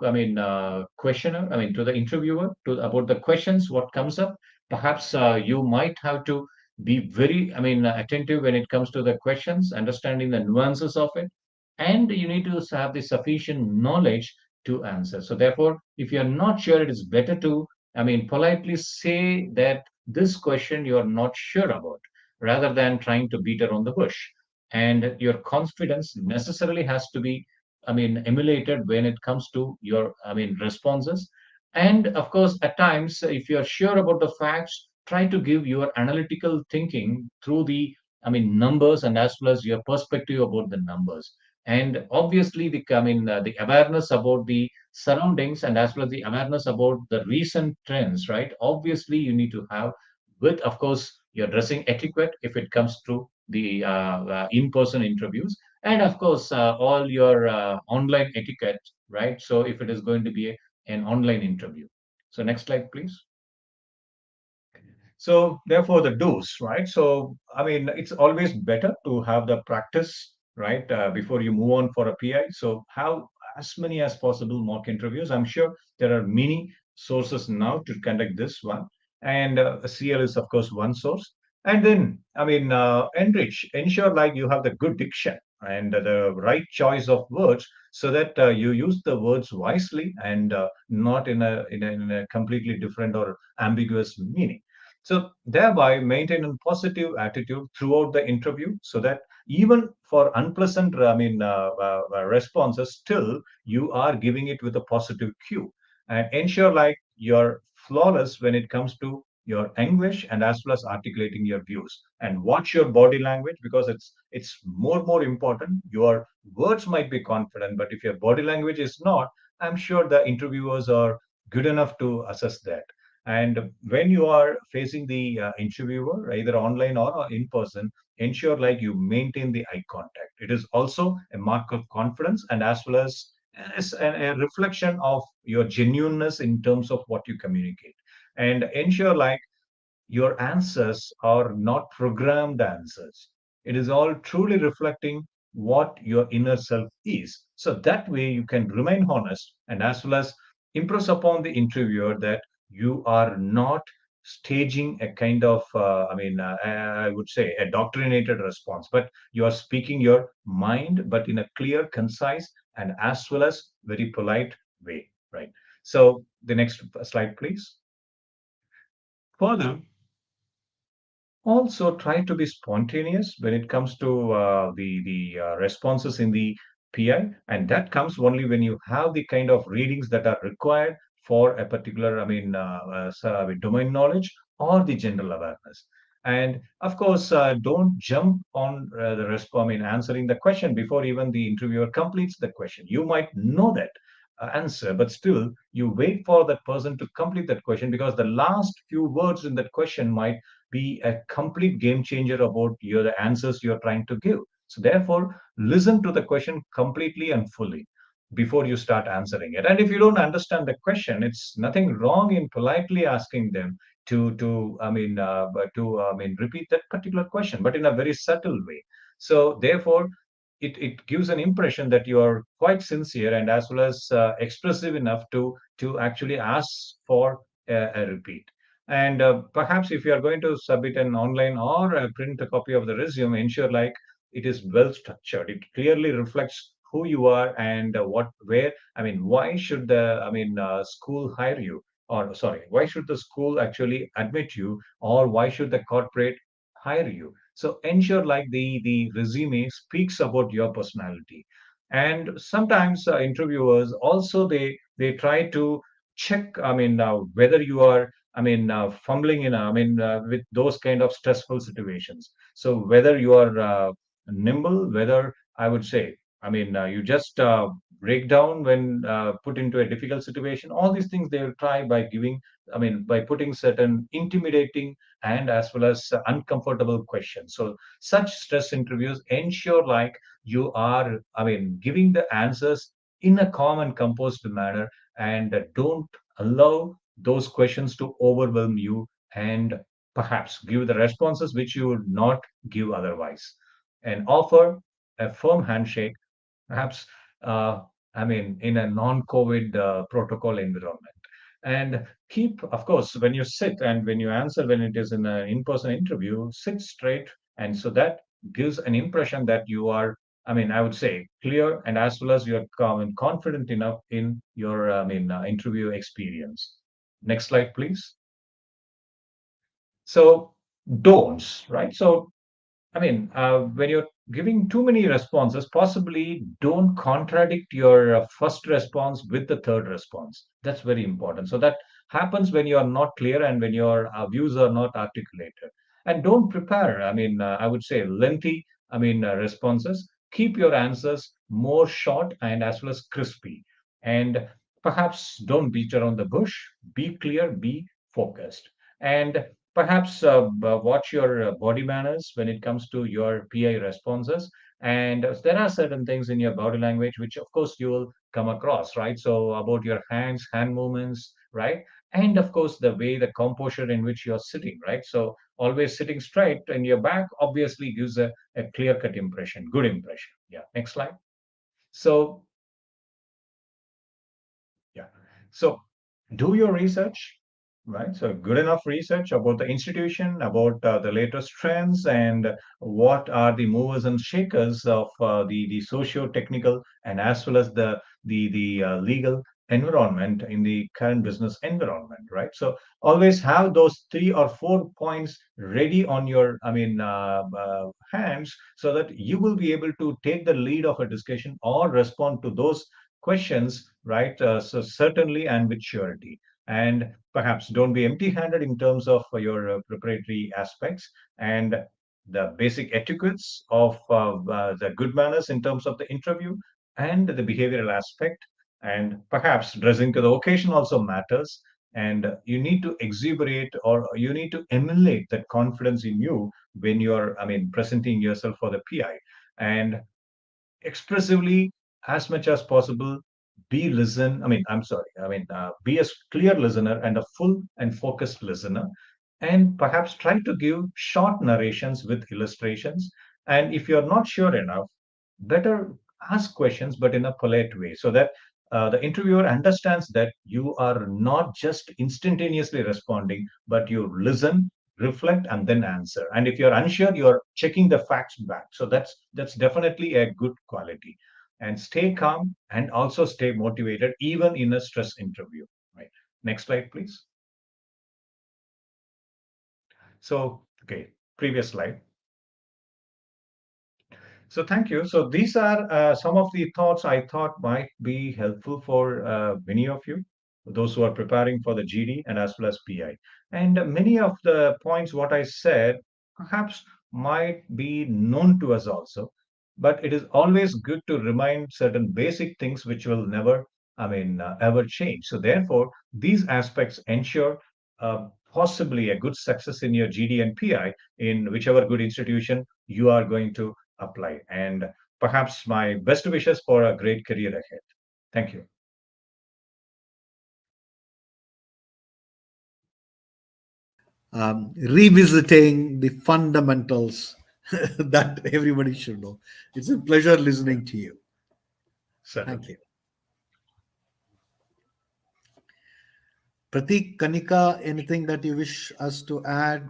questioner, to the interviewer, to about the questions, what comes up. Perhaps you might have to be very, attentive when it comes to the questions, understanding the nuances of it, and you need to have the sufficient knowledge to answer. So therefore, if you're not sure, it is better to, politely say that this question you're not sure about, rather than trying to beat around the bush. And your confidence necessarily has to be, emulated when it comes to your, responses. And of course, at times, if you're sure about the facts, try to give your analytical thinking through the, numbers, and as well as your perspective about the numbers. And obviously, the awareness about the surroundings, and as well as the awareness about the recent trends, right? Obviously, you need to have with, of course, your dressing etiquette if it comes to the in-person interviews, and of course all your online etiquette, right? So if it is going to be an online interview. So next slide, please. So therefore the do's, right? So it's always better to have the practice, right, before you move on for a PI. So have as many as possible mock interviews. I'm sure there are many sources now to conduct this one, and CL is of course one source. And then enrich, ensure like you have the good diction and the right choice of words, so that you use the words wisely and not in a completely different or ambiguous meaning. So thereby maintain a positive attitude throughout the interview, so that even for unpleasant, responses, still you are giving it with a positive cue, and ensure like you're flawless when it comes to your English and as well as articulating your views. And watch your body language, because it's more important. Your words might be confident, but if your body language is not, I'm sure the interviewers are good enough to assess that. And when you are facing the interviewer, either online or in person, ensure like you maintain the eye contact. It is also a mark of confidence, and as well as a reflection of your genuineness in terms of what you communicate. And ensure like your answers are not programmed answers. It is all truly reflecting what your inner self is. So that way you can remain honest, and as well as impress upon the interviewer that you are not staging a kind of, I would say, a doctrinated response, but you are speaking your mind, but in a clear, concise, and as well as very polite way, right? So the next slide, please. Further, also try to be spontaneous when it comes to the responses in the PI, and that comes only when you have the kind of readings that are required for a particular, domain knowledge or the general awareness. And of course, don't jump on answering the question before even the interviewer completes the question. You might know that answer, but still you wait for that person to complete that question, because the last few words in that question might be a complete game changer about your the answers you're trying to give. So therefore, listen to the question completely and fully before you start answering it. And if you don't understand the question, it's nothing wrong in politely asking them to repeat that particular question, but in a very subtle way. So therefore, it gives an impression that you are quite sincere and as well as expressive enough to actually ask for a repeat. And perhaps if you are going to submit an online or print a copy of the resume, ensure like it is well structured. It clearly reflects who you are and why should the school hire you, or sorry, why should the school actually admit you, or why should the corporate hire you. So ensure like the resume speaks about your personality. And sometimes interviewers also they try to check, whether you are fumbling in, with those kind of stressful situations. So whether you are nimble, whether I would say, you just break down when put into a difficult situation. All these things they will try by giving, by putting certain intimidating and as well as uncomfortable questions. So such stress interviews ensure like you are, giving the answers in a calm and composed manner, and don't allow those questions to overwhelm you, and perhaps give the responses which you would not give otherwise. And offer a firm handshake, perhaps, in a non-COVID protocol environment. And keep, of course, when you sit and when you answer, when it is in an in-person interview, sit straight. And so that gives an impression that you are, I would say, clear, and as well as you're calm and confident enough in your, interview experience. Next slide, please. So don'ts, right? So when you're giving too many responses, possibly don't contradict your first response with the third response. That's very important. So that happens when you are not clear and when your views are not articulated. And don't prepare, I would say, lengthy, responses. Keep your answers more short and as well as crispy. And perhaps don't beat around the bush. Be clear, be focused. And perhaps watch your body manners when it comes to your PI responses. And there are certain things in your body language which, of course, you will come across, right? So about your hands, hand movements, right? And of course, the way, the composure in which you're sitting, right? So always sitting straight and your back obviously gives a clear-cut impression, good impression. Yeah. Next slide. So yeah. So do your research, right? So good enough research about the institution, about the latest trends, and what are the movers and shakers of the socio-technical and as well as the legal environment, in the current business environment, right? So always have those 3 or 4 points ready on your, hands, so that you will be able to take the lead of a discussion or respond to those questions, right? So certainly, and with surety. And perhaps don't be empty-handed in terms of your preparatory aspects, and the basic etiquettes of the good manners in terms of the interview and the behavioral aspect. And perhaps dressing to the occasion also matters. And you need to exuberate, or you need to emulate that confidence in you when you're, presenting yourself for the PI. And expressively, as much as possible, be listen I'm sorry be a clear listener and a full and focused listener, and perhaps try to give short narrations with illustrations. And if you're not sure enough, better ask questions, but in a polite way, so that the interviewer understands that you are not just instantaneously responding, but you listen, reflect, and then answer. And if you're unsure, you're checking the facts back. So that's definitely a good quality. And stay calm and also stay motivated even in a stress interview. Right. Next slide, please. So, okay, previous slide. So thank you. So these are some of the thoughts I thought might be helpful for many of you, those who are preparing for the GD and as well as PI. And many of the points what I said perhaps might be known to us also, but it is always good to remind certain basic things which will never, ever change. So therefore, these aspects ensure possibly a good success in your GD and PI in whichever good institution you are going to apply. And perhaps my best wishes for a great career ahead. Thank you. Revisiting the fundamentals that everybody should know. It's a pleasure Yeah, listening to you. Thank certainly. you. Pratik, Kanika, anything that you wish us to add?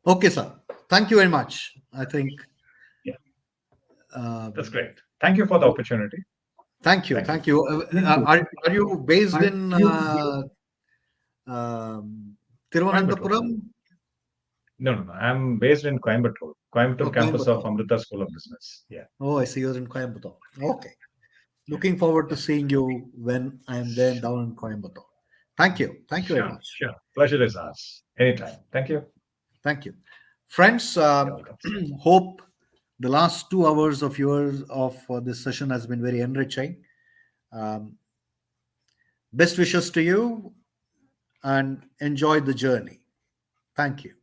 Okay, sir. Thank you very much. I think. Yeah, that's Um, great. Thank you for the opportunity. thank you. Thank you. Thank you. Are you based in Coimbatore. Thiruvananthapuram? No, no, no. I'm based in Coimbatore, Oh, Coimbatore campus of Coimbatore. Amrita School of Business. Yeah. Oh, I see you're in Coimbatore. Okay. Looking forward to Yeah. seeing you when I'm there down in Coimbatore. Thank you. Thank you very Sure, much. sure. Pleasure is ours. Anytime. Thank you. Thank you. Friends, You're welcome. hope the last 2 hours of yours of this session has been very enriching. Um, best wishes to you and enjoy the journey. Thank you.